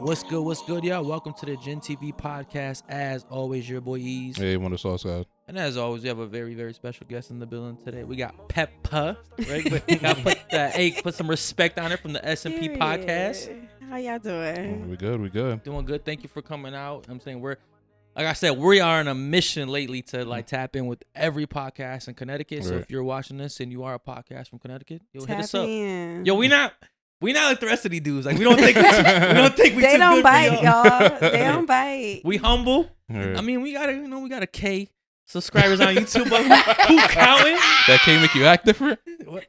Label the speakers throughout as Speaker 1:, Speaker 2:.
Speaker 1: What's good, y'all? Welcome to the Gen TV podcast. As always, your boy Ease.
Speaker 2: Hey, one of the sauce guys.
Speaker 1: And as always, we have a very, very special guest in the building today. We got Peppa, right? We gotta put some respect on it from the SNP podcast.
Speaker 3: How y'all doing?
Speaker 2: We good.
Speaker 1: Doing good. Thank you for coming out. I'm saying like I said, we are on a mission lately to like tap in with every podcast in Connecticut. So if you're watching this and you are a podcast from Connecticut, hit us up.
Speaker 3: Yo,
Speaker 1: we not like the rest of these dudes. Like we don't think we
Speaker 3: they
Speaker 1: too
Speaker 3: don't
Speaker 1: good
Speaker 3: bite,
Speaker 1: for y'all.
Speaker 3: They don't bite.
Speaker 1: We humble.
Speaker 2: Right.
Speaker 1: I mean, we got a K subscribers on YouTube, but who counting?
Speaker 2: That can't make you act different.
Speaker 1: What?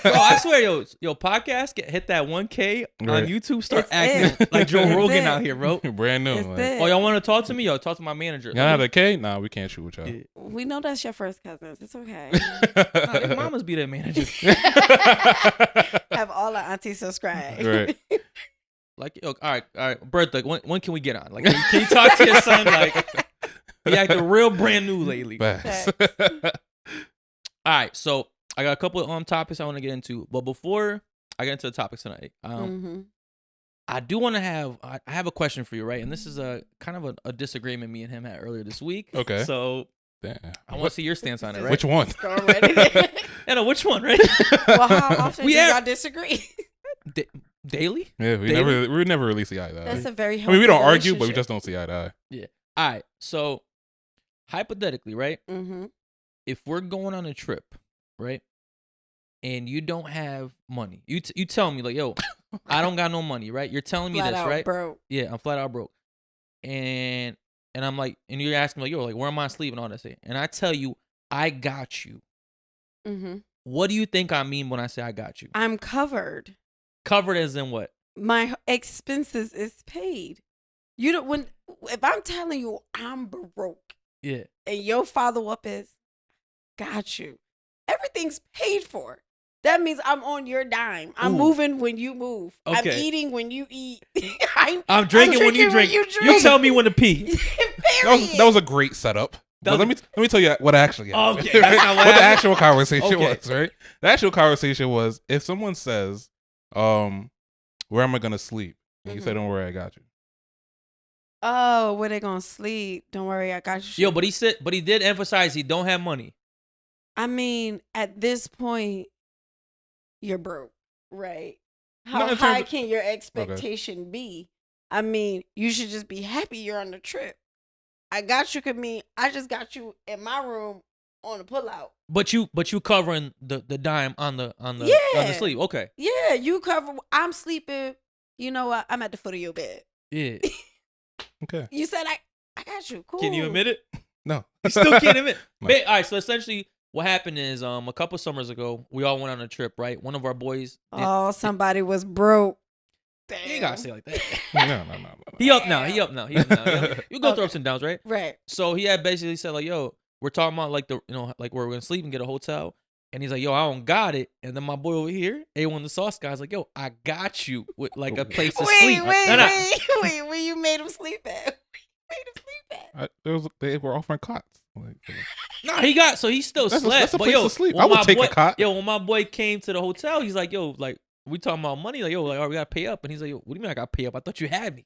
Speaker 1: Bro, I swear, yo, podcast hit that 1K on YouTube, start
Speaker 3: It's
Speaker 1: acting like Joe Rogan out here, bro.
Speaker 2: Brand new.
Speaker 1: Oh, y'all want to talk to me? Yo, talk to my manager.
Speaker 2: Y'all have a K? Nah, we can't shoot with y'all.
Speaker 3: Yeah. We know that's your first cousins. It's okay.
Speaker 1: Nah, their mamas be their manager.
Speaker 3: Have all our aunties subscribe.
Speaker 2: Right.
Speaker 1: Like, yo, all right, Bertha, when can we get on? Like, can you talk to your son? Like, he acting real brand new lately. All right, so I got a couple of topics I want to get into, but before I get into the topics tonight, I do want to I have a question for you, right? And this is a kind of a disagreement me and him had earlier this week.
Speaker 2: Okay.
Speaker 1: So
Speaker 2: damn.
Speaker 1: I want to see your stance on it, right?
Speaker 2: Which one?
Speaker 1: I know which one, right?
Speaker 3: Well, how often do y'all disagree?
Speaker 1: Daily?
Speaker 2: Yeah, we never really see eye to eye.
Speaker 3: That's a very
Speaker 2: I mean, we don't argue, but we just don't see eye to eye.
Speaker 1: Yeah. All right. So hypothetically, right?
Speaker 3: Mm-hmm.
Speaker 1: If we're going on a trip, right, and you don't have money, you tell me like, yo, I don't got no money, right? You're telling me
Speaker 3: flat
Speaker 1: this,
Speaker 3: out
Speaker 1: right?
Speaker 3: Broke.
Speaker 1: Yeah, I'm flat out broke, and I'm like, and you're asking me like, yo, like where am I sleeping, all that shit, and I tell you, I got you.
Speaker 3: Mm-hmm.
Speaker 1: What do you think I mean when I say I got you?
Speaker 3: I'm covered.
Speaker 1: Covered as in what?
Speaker 3: My expenses is paid. You don't if I'm telling you I'm broke.
Speaker 1: Yeah.
Speaker 3: And your follow up is, got you. Everything's paid for. That means I'm on your dime. I'm moving when you move.
Speaker 1: Okay.
Speaker 3: I'm eating when you eat.
Speaker 1: I'm drinking when you drink. You tell me when to pee.
Speaker 2: That was a great setup. But let me tell you what actually happened.
Speaker 1: Okay. That's not
Speaker 2: what the actual conversation was, right? The actual conversation was if someone says, where am I gonna sleep? And you say, don't worry, I got you.
Speaker 3: Oh, where they gonna sleep? Don't worry, I got you.
Speaker 1: Yo, but he did emphasize he don't have money.
Speaker 3: I mean, at this point, you're broke, right? How high can your expectation be? I mean, you should just be happy you're on the trip. I got you could mean I just got you in my room on a pullout.
Speaker 1: But you covering the dime on the sleep. Okay.
Speaker 3: Yeah, you cover. I'm sleeping. You know what? I'm at the foot of your bed.
Speaker 1: Yeah.
Speaker 2: Okay.
Speaker 3: You said I got you. Cool.
Speaker 1: Can you admit it?
Speaker 2: No.
Speaker 1: You still can't admit.
Speaker 2: No.
Speaker 1: All right. So essentially, what happened is a couple summers ago, we all went on a trip. Right. One of our boys.
Speaker 3: Somebody was broke. Damn.
Speaker 1: You ain't gotta say it like that.
Speaker 2: No.
Speaker 1: He up now. You go through ups and downs, right?
Speaker 3: Right.
Speaker 1: So he had basically said like, "Yo, we're talking about like like where we're gonna sleep and get a hotel." And he's like, "Yo, I don't got it." And then my boy over here, A1 the sauce guy's like, "Yo, I got you with like a place to sleep."
Speaker 3: Wait, where you made him sleep at?
Speaker 2: They were offering cots.
Speaker 1: Nah, he still slept.
Speaker 2: That's a
Speaker 1: but
Speaker 2: place
Speaker 1: yo,
Speaker 2: to sleep. I would take a cot.
Speaker 1: Yo, when my boy came to the hotel, he's like, "Yo, like we talking about money? Like, yo, like, we gotta pay up." And he's like, "Yo, what do you mean I gotta pay up? I thought you had me."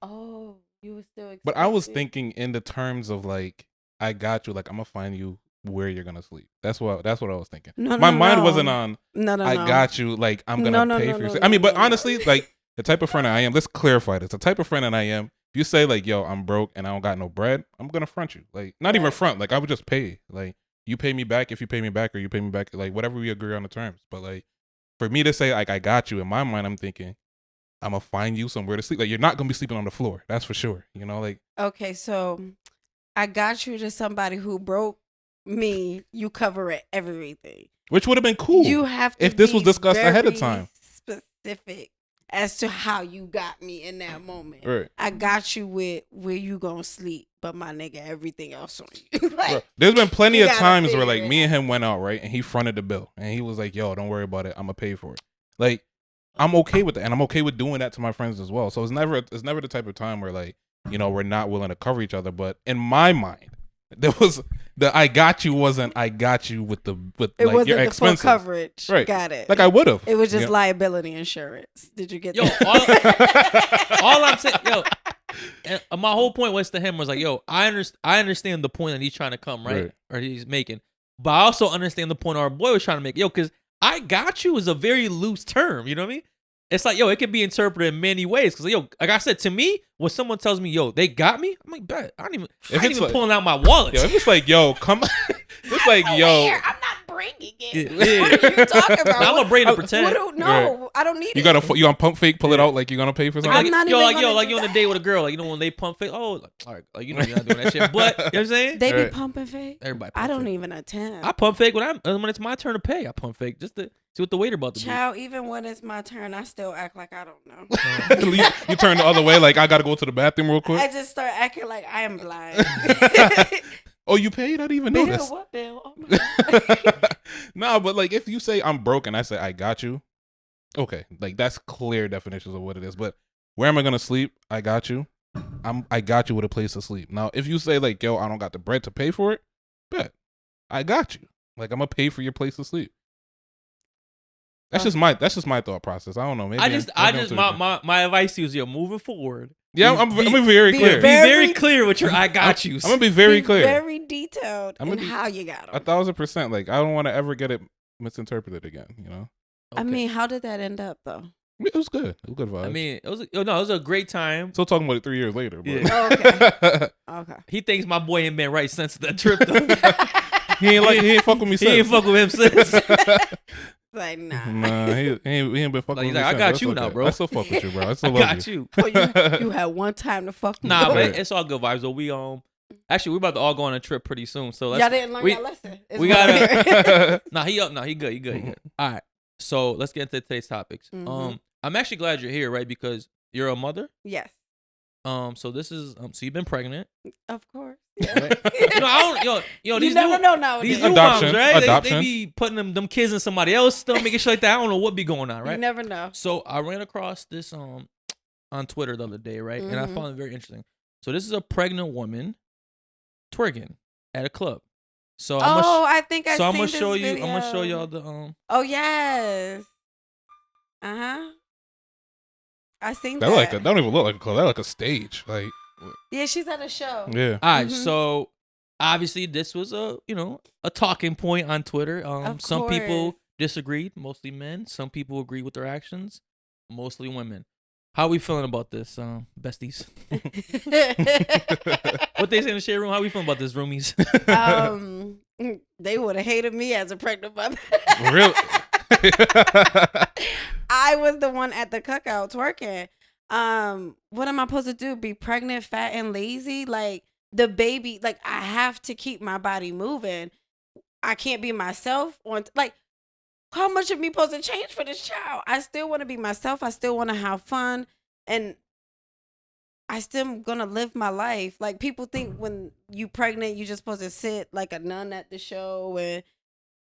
Speaker 3: Oh, you were still excited.
Speaker 2: But I was thinking in the terms of like, I got you. Like, I'm gonna find you where you're gonna sleep. That's what I was thinking. My mind wasn't on. I got you. Like, I'm gonna pay for your. I mean, but honestly, like the type of friend I am. Let's clarify this. The type of friend that I am. If you say like, yo, I'm broke and I don't got no bread, I'm gonna front you. Like, not even front. Like, I would just pay. Like, you pay me back if you pay me back, or you pay me back. Like, whatever we agree on the terms. But like, for me to say like, I got you, in my mind, I'm thinking, I'm gonna find you somewhere to sleep. Like, you're not gonna be sleeping on the floor. That's for sure. You know, like.
Speaker 3: Okay, so I got you to somebody who broke me. You cover everything,
Speaker 2: which would have been cool.
Speaker 3: You have to
Speaker 2: if this was discussed ahead of time.
Speaker 3: Specific as to how you got me in that moment.
Speaker 2: Right.
Speaker 3: I got you with where you gonna sleep, but my nigga, everything else on you. Like,
Speaker 2: there's been plenty of times where like me and him went out, right, and he fronted the bill, and he was like, "Yo, don't worry about it. I'm gonna pay for it." Like, I'm okay with that, and I'm okay with doing that to my friends as well. So it's never the type of time where like, you know, we're not willing to cover each other. But in my mind, There was the I got you wasn't I got you with
Speaker 3: it
Speaker 2: like
Speaker 3: wasn't
Speaker 2: your
Speaker 3: the
Speaker 2: expenses.
Speaker 3: Full coverage.
Speaker 2: Right.
Speaker 3: Got it.
Speaker 2: Like I would have.
Speaker 3: It was just liability insurance. Did you get that?
Speaker 1: All I'm saying, my whole point was to him was like, I understand the point that he's trying to come, right? Or he's making. But I also understand the point our boy was trying to make. Because I got you is a very loose term, you know what I mean? It's like, it can be interpreted in many ways. Because, like I said, to me, when someone tells me, they got me, I'm like, bet. I ain't even pulling out my wallet.
Speaker 2: If it's like, come on. It's like,
Speaker 3: I'm not bringing it. What are you talking about?
Speaker 1: I'm gonna bring it to pretend.
Speaker 3: I don't need it.
Speaker 2: You gonna pump fake, pull it out like you're gonna pay for something?
Speaker 3: I'm not even
Speaker 1: like you on a date with a girl, like, when they pump fake, all right, like, you're not doing that shit. But, you know what I'm saying?
Speaker 3: They be pumping fake?
Speaker 1: Everybody
Speaker 3: I don't even attempt.
Speaker 1: I pump fake when it's my turn to pay. I pump fake just to see what the waiter about to do.
Speaker 3: Child, even when it's my turn, I still act like I don't know.
Speaker 2: You turn the other way, like I gotta go to the bathroom real quick.
Speaker 3: I just start acting like I am blind.
Speaker 2: Oh, you paid? I didn't even know this.
Speaker 3: What bill? Oh my God.
Speaker 2: Nah, but like if you say I'm broke and I say I got you, okay, like that's clear definitions of what it is. But where am I gonna sleep? I got you. I got you with a place to sleep. Now, if you say like, I don't got the bread to pay for it, bet I got you. Like I'm gonna pay for your place to sleep. That's just my thought process. I don't know. Maybe
Speaker 1: my advice to you is moving forward.
Speaker 2: Yeah, I'm very clear.
Speaker 1: Be very clear with your I got you.
Speaker 2: I'm gonna be very clear.
Speaker 3: Very detailed in how you got them.
Speaker 2: 1,000%. Like I don't want to ever get it misinterpreted again. You know.
Speaker 3: Okay. I mean, how did that end up though?
Speaker 2: It was good. It was good vibes.
Speaker 1: I mean, it was a great time.
Speaker 2: Still talking about it 3 years later. But.
Speaker 3: Yeah. Okay.
Speaker 1: He thinks my boy ain't been right since that trip though.
Speaker 2: he ain't fuck with me since.
Speaker 1: He ain't fuck with him since.
Speaker 3: Like, nah.
Speaker 2: Nah, he ain't been fucking with me.
Speaker 1: Like, I got you now, bro.
Speaker 2: I still fuck with you, bro. I still
Speaker 1: got
Speaker 2: you.
Speaker 3: Well, you had one time to fuck me.
Speaker 1: Nah, but it's all good vibes. So we actually we're about to all go on a trip pretty soon. So
Speaker 3: y'all didn't learn your lesson.
Speaker 1: We gotta. He good. All right. So let's get into today's topics.
Speaker 3: Mm-hmm.
Speaker 1: I'm actually glad you're here, right? Because you're a mother.
Speaker 3: Yes.
Speaker 1: So this is so you've been pregnant.
Speaker 3: Of course.
Speaker 1: Right? These
Speaker 3: never know now.
Speaker 1: These new moms, right? They be putting them kids in somebody else's stomach, making shit like that. I don't know what be going on, right?
Speaker 3: You never know.
Speaker 1: So I ran across this on Twitter the other day, right?
Speaker 3: Mm-hmm.
Speaker 1: And I found it very interesting. So this is a pregnant woman twerking at a club. So
Speaker 3: I think I.
Speaker 1: So I'm gonna
Speaker 3: show
Speaker 1: you. I'm gonna show y'all the
Speaker 3: Oh yes. I seen that.
Speaker 2: That don't even look like a club. That like a stage. Like.
Speaker 3: Yeah, she's at a show.
Speaker 2: Yeah.
Speaker 1: All right. So obviously this was a talking point on Twitter. Some people disagreed, mostly men. Some people agree with their actions, mostly women. How are we feeling about this, besties? What they say in the shade room? How are we feeling about this, roomies?
Speaker 3: They would have hated me as a pregnant mother.
Speaker 2: Really?
Speaker 3: I was the one at the cookout twerking. What am I supposed to do? Be pregnant, fat, and lazy? Like the baby, like I have to keep my body moving. I can't be myself how much of me supposed to change for this child? I still want to be myself. I still want to have fun, and I still gonna live my life. Like people think when you pregnant, you just supposed to sit like a nun at the show and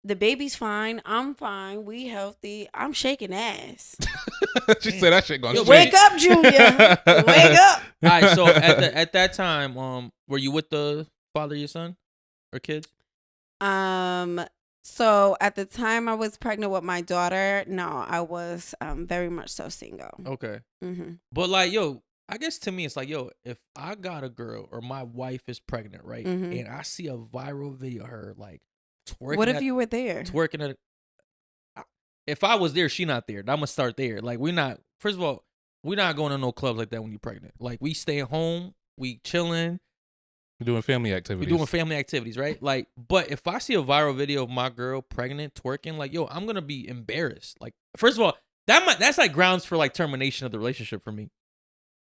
Speaker 3: the baby's fine. I'm fine. We healthy. I'm shaking ass.
Speaker 2: She said that shit going
Speaker 3: Wake up, Junior. Wake up.
Speaker 1: All right. So at that time, were you with the father of your son or kids?
Speaker 3: So at the time I was pregnant with my daughter, no, I was very much so single.
Speaker 1: Okay.
Speaker 3: Mm-hmm.
Speaker 1: But like, I guess to me it's like, if I got a girl or my wife is pregnant, right,
Speaker 3: mm-hmm.
Speaker 1: and I see a viral video of her like twerking.
Speaker 3: What if you were there?
Speaker 1: Twerking at. If I was there, she not there. I'm gonna start there. Like first of all, we're not going to no clubs like that when you're pregnant. Like we staying home, we chilling.
Speaker 2: We're doing family activities.
Speaker 1: Right? Like, but if I see a viral video of my girl pregnant twerking, like, I'm gonna be embarrassed. Like, first of all, that's like grounds for like termination of the relationship for me.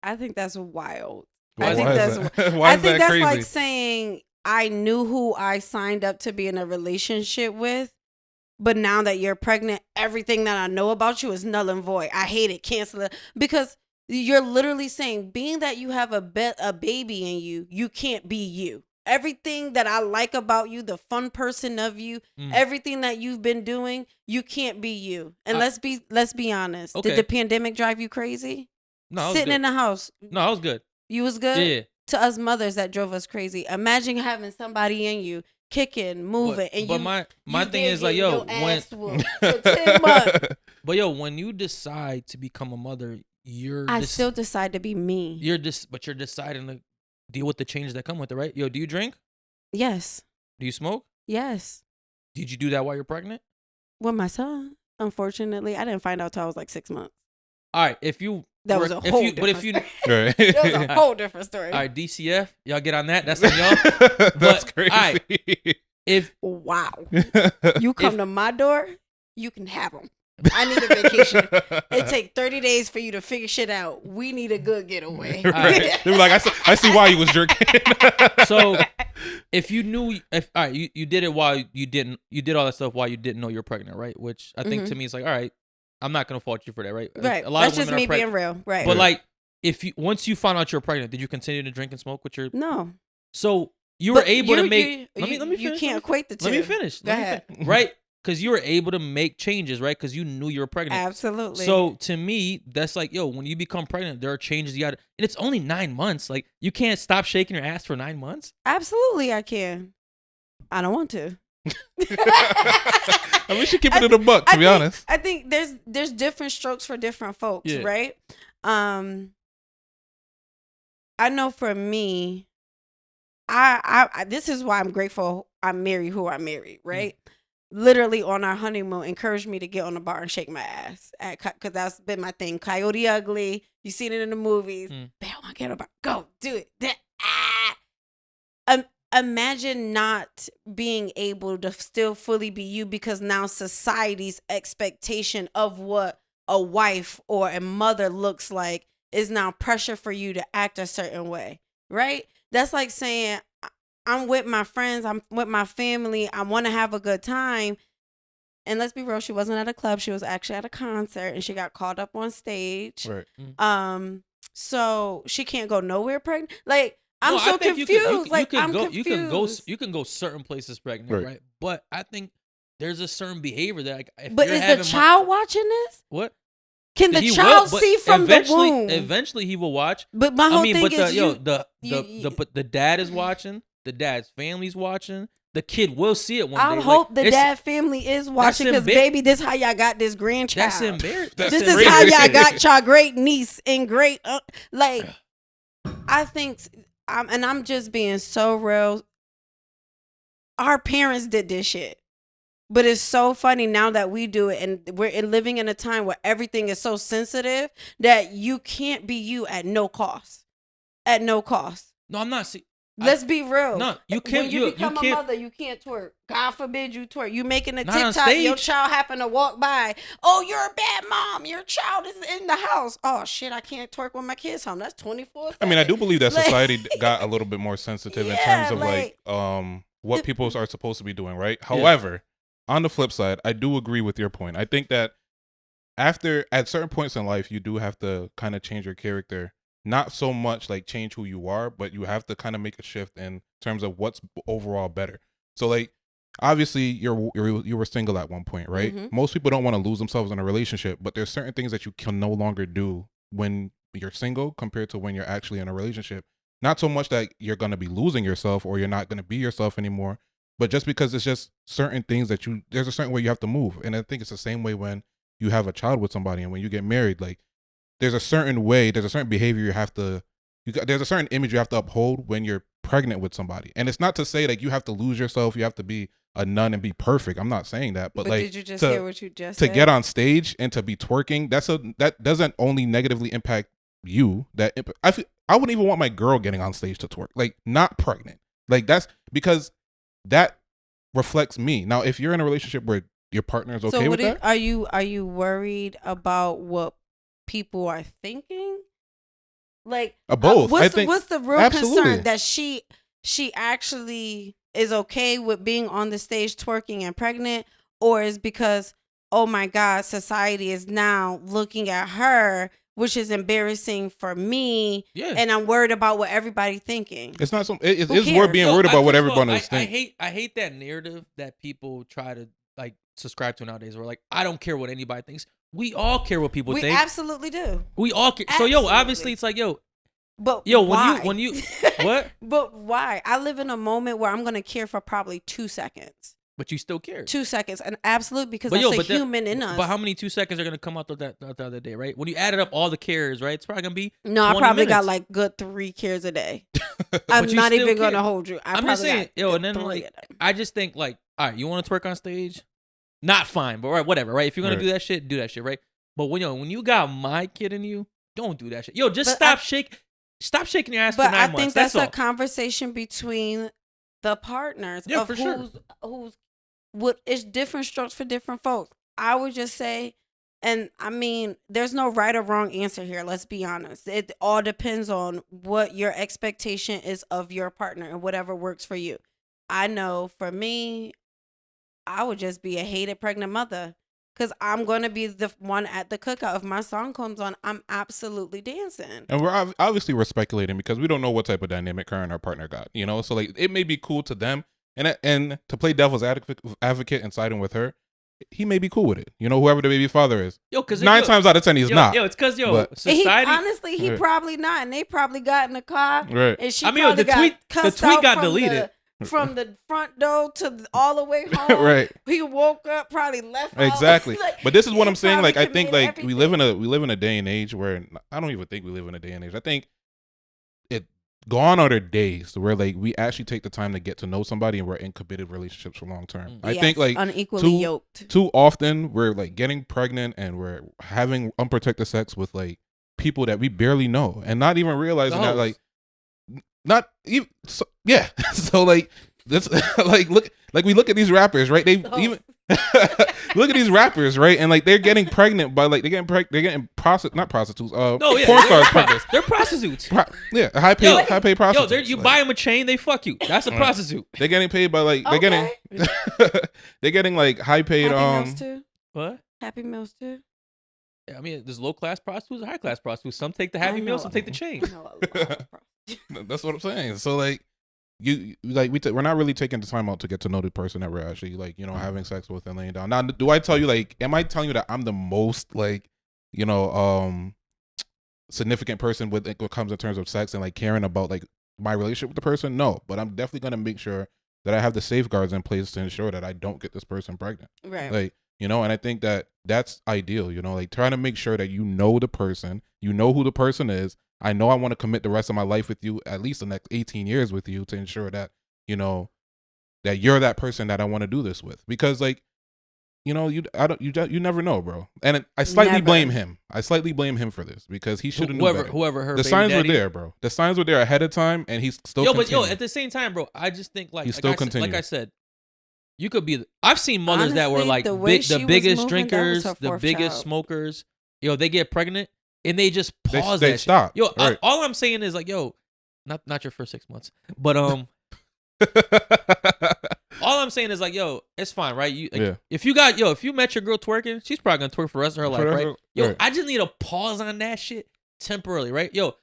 Speaker 3: I think that's wild.
Speaker 2: Why
Speaker 3: that's
Speaker 2: crazy?
Speaker 3: Like saying I knew who I signed up to be in a relationship with, but now that you're pregnant, everything that I know about you is null and void. I hate it. Cancel it. Because you're literally saying, being that you have a baby in you, you can't be you. Everything that I like about you, the fun person of you, everything that you've been doing, you can't be you. And let's be honest. Okay. Did the pandemic drive you crazy?
Speaker 1: No,
Speaker 3: sitting in the house.
Speaker 1: No, I was good.
Speaker 3: You was good?
Speaker 1: Yeah.
Speaker 3: to us mothers that drove us crazy. Imagine having somebody in you kicking, moving,
Speaker 1: but my thing is like, yo, when
Speaker 3: for 10 months.
Speaker 1: But yo, when you decide to become a mother,
Speaker 3: I still decide to be me.
Speaker 1: But you're deciding to deal with the changes that come with it, right? Yo, do you drink?
Speaker 3: Yes.
Speaker 1: Do you smoke?
Speaker 3: Yes.
Speaker 1: Did you do that while you're pregnant?
Speaker 3: With my son, unfortunately, I didn't find out till I was like 6 months.
Speaker 1: All right, that was a whole different story. All right, DCF, y'all get on that. That's on y'all.
Speaker 2: That's crazy. All
Speaker 1: right,
Speaker 3: wow, you come to my door, you can have them. I need a vacation. It take 30 days for you to figure shit out. We need a good getaway.
Speaker 2: Right. They were like, I see why you was drinking.
Speaker 1: So, if you knew, all right, you did it while you did all that stuff while you didn't know you're pregnant, right? Which I think to me is like, all right, I'm not gonna fault you for that, right?
Speaker 3: Right. That's just me being real, right?
Speaker 1: But like, once you found out you're pregnant, did you continue to drink and smoke with your?
Speaker 3: No.
Speaker 1: So you were able to make. Let me finish.
Speaker 3: You can't equate the two.
Speaker 1: Let me finish.
Speaker 3: Go ahead.
Speaker 1: Right. Because you were able to make changes, right? Because you knew you were pregnant.
Speaker 3: Absolutely.
Speaker 1: So to me, that's like, yo, when you become pregnant, there are changes you got to, and it's only 9 months. Like, you can't stop shaking your ass for 9 months.
Speaker 3: Absolutely, I can. I don't want to.
Speaker 2: I mean, we should keep it in a buck, to be honest.
Speaker 3: I think there's different strokes for different folks, right? I know for me, I this is why I'm grateful I'm married who I married, right? Literally on our honeymoon, encouraged me to get on the bar and shake my ass, because that's been my thing. Coyote Ugly, you seen it in the movies. Bam, I get on the bar, go do it. Imagine not being able to still fully be you, because now society's expectation of what a wife or a mother looks like is now pressure for you to act a certain way, right? That's like saying, I'm with my friends, I'm with my family, I want to have a good time. And let's be real, she wasn't at a club, she was actually at a concert, and she got called up on stage.
Speaker 2: Right.
Speaker 3: So she can't go nowhere pregnant. Like, I'm so confused.
Speaker 1: You can go certain places pregnant, right? But I think there's a certain behavior that, like,
Speaker 3: but is the child watching this?
Speaker 1: What?
Speaker 3: Can the child see from the womb?
Speaker 1: Eventually, he will watch.
Speaker 3: But my whole thing is,
Speaker 1: the dad is watching. The dad's family's watching. The kid will see it one day.
Speaker 3: I hope the dad family is watching, because baby, this how y'all got this grandchild.
Speaker 1: That's embarrassing.
Speaker 3: This is how y'all got y'all great niece and great like. I think, and I'm just being so real. Our parents did this shit. But it's so funny now that we do it, and we're living in a time where everything is so sensitive that you can't be you at no cost. At no cost.
Speaker 1: No, I'm not.
Speaker 3: Let's be real.
Speaker 1: No, you can't.
Speaker 3: When you become a mother, you can't twerk. God forbid you twerk. You making a TikTok, your child happen to walk by. Oh, you're a bad mom. Your child is in the house. Oh shit, I can't twerk when my kids home. That's 24/7.
Speaker 2: I mean, I do believe that society got a little bit more sensitive in terms of like what people are supposed to be doing, right? However, on the flip side, I do agree with your point. I think that at certain points in life, you do have to kind of change your character. Not so much like change who you are, but you have to kind of make a shift in terms of what's overall better. So like, obviously you were single at one point, right? Mm-hmm. Most people don't want to lose themselves in a relationship, but there's certain things that you can no longer do when you're single compared to when you're actually in a relationship. Not so much that you're going to be losing yourself or you're not going to be yourself anymore, but just because it's just certain things that there's a certain way you have to move. And I think it's the same way when you have a child with somebody and when you get married, like, there's a certain way, there's a certain behavior there's a certain image you have to uphold when you're pregnant with somebody. And it's not to say like you have to lose yourself, you have to be a nun and be perfect. I'm not saying that, but like,
Speaker 3: did you just hear what you just said?
Speaker 2: To get on stage and to be twerking, that doesn't only negatively impact you. I wouldn't even want my girl getting on stage to twerk, like not pregnant. Like that's because that reflects me. Now, if you're in a relationship where your partner is okay with that,
Speaker 3: are you worried about what people are thinking? Like
Speaker 2: both.
Speaker 3: What's the real concern? That she actually is okay with being on the stage twerking and pregnant, or is because, oh my God, society is now looking at her, which is embarrassing for me, and I'm worried about what everybody's thinking.
Speaker 2: It's not it's worth being worried about what everyone is thinking.
Speaker 1: I hate that narrative that people try to like subscribe to nowadays. Where like, I don't care what anybody thinks. We all care what people think.
Speaker 3: We absolutely do.
Speaker 1: We all care. So, obviously, it's like,
Speaker 3: But
Speaker 1: yo,
Speaker 3: why?
Speaker 1: when you what?
Speaker 3: But why? I live in a moment where I'm gonna care for probably 2 seconds.
Speaker 1: But you still care.
Speaker 3: 2 seconds, and absolutely, because that's a human in us.
Speaker 1: But how many 2 seconds are gonna come out the other day, right? When you added up all the cares, right? It's probably gonna be
Speaker 3: no. I probably got like good 3 cares a day. I'm not even gonna hold you.
Speaker 1: I'm just saying, yo, and then like I just think like, all right, you want to twerk on stage? Not fine, but right, whatever, right? If you're gonna do that shit, right? But when you got my kid in you, don't do that shit. Yo, just stop shaking your ass for 9 months. But I think that's a
Speaker 3: conversation between the partners of who's what is different strokes for different folks. I would just say, and I mean, there's no right or wrong answer here. Let's be honest. It all depends on what your expectation is of your partner and whatever works for you. I know for me, I would just be a hated pregnant mother because I'm going to be the one at the cookout. If my song comes on, I'm absolutely dancing.
Speaker 2: And we're speculating because we don't know what type of dynamic her and her partner got, you know? So like it may be cool to them. And to play devil's advocate and siding with her, he may be cool with it. You know, whoever the baby father is. Yo, because 9 times out of 10 he's not.
Speaker 1: Yo, it's because society.
Speaker 3: Honestly, he probably not, and they probably got in the car.
Speaker 2: Right.
Speaker 3: And she the tweet got deleted from the front door to all the way home.
Speaker 2: Right.
Speaker 3: He woke up, probably left.
Speaker 2: Exactly. Like, but this is what I'm saying. Like I think like everything. we live in a day and age where I don't even think we live in a day and age. I think gone are the days where like we actually take the time to get to know somebody and we're in committed relationships for long term. I think like
Speaker 3: unequally yoked.
Speaker 2: Too often we're like getting pregnant and we're having unprotected sex with like people that we barely know and not even realizing that like not even so like that's like we look at these rappers, right? They even look at these rappers, right? And like they're getting pregnant by like they're getting not prostitutes. Porn stars pregnant.
Speaker 1: They're prostitutes.
Speaker 2: High paid prostitutes.
Speaker 1: Yo, you buy them a chain, they fuck you. That's a prostitute.
Speaker 2: They're getting paid by like they're getting like high paid
Speaker 3: Happy Meals too.
Speaker 1: What?
Speaker 3: Happy Meals too.
Speaker 1: Yeah, I mean, there's low class prostitutes and high class prostitutes. Some take the Happy Meal, some take the chain.
Speaker 2: That's what I'm saying. So like. We're not really taking the time out to get to know the person that we're actually like, you know, having sex with and laying down. Now, do I tell you like, am I telling you that I'm the most like, you know, significant person with what comes in terms of sex and like caring about like my relationship with the person? No, but I'm definitely gonna make sure that I have the safeguards in place to ensure that I don't get this person pregnant.
Speaker 3: Right.
Speaker 2: Like, you know, and I think that that's ideal. You know, like trying to make sure that you know the person, you know who the person is. I know I want to commit the rest of my life with you, at least the next 18 years with you, to ensure that, you know, that you're that person that I want to do this with. Because like, you know, you never know, bro. And I slightly blame him. I slightly blame him for this because he should have known better.
Speaker 1: Whoever her
Speaker 2: the signs were there, bro. The signs were there ahead of time, and he's still. But
Speaker 1: at the same time, bro, I just think like
Speaker 2: he's still continuing.
Speaker 1: Like I said, you could be. I've seen mothers that were like the biggest drinkers, the biggest smokers. Yo, they get pregnant. And they just pause. They
Speaker 2: stop.
Speaker 1: Yo, right. All I'm saying is like, yo, not your first 6 months, but all I'm saying is like, yo, it's fine, right? You, like, if you met your girl twerking, she's probably gonna twerk for the rest of her life, right? Yo, right. I just need a pause on that shit temporarily, right? Yo,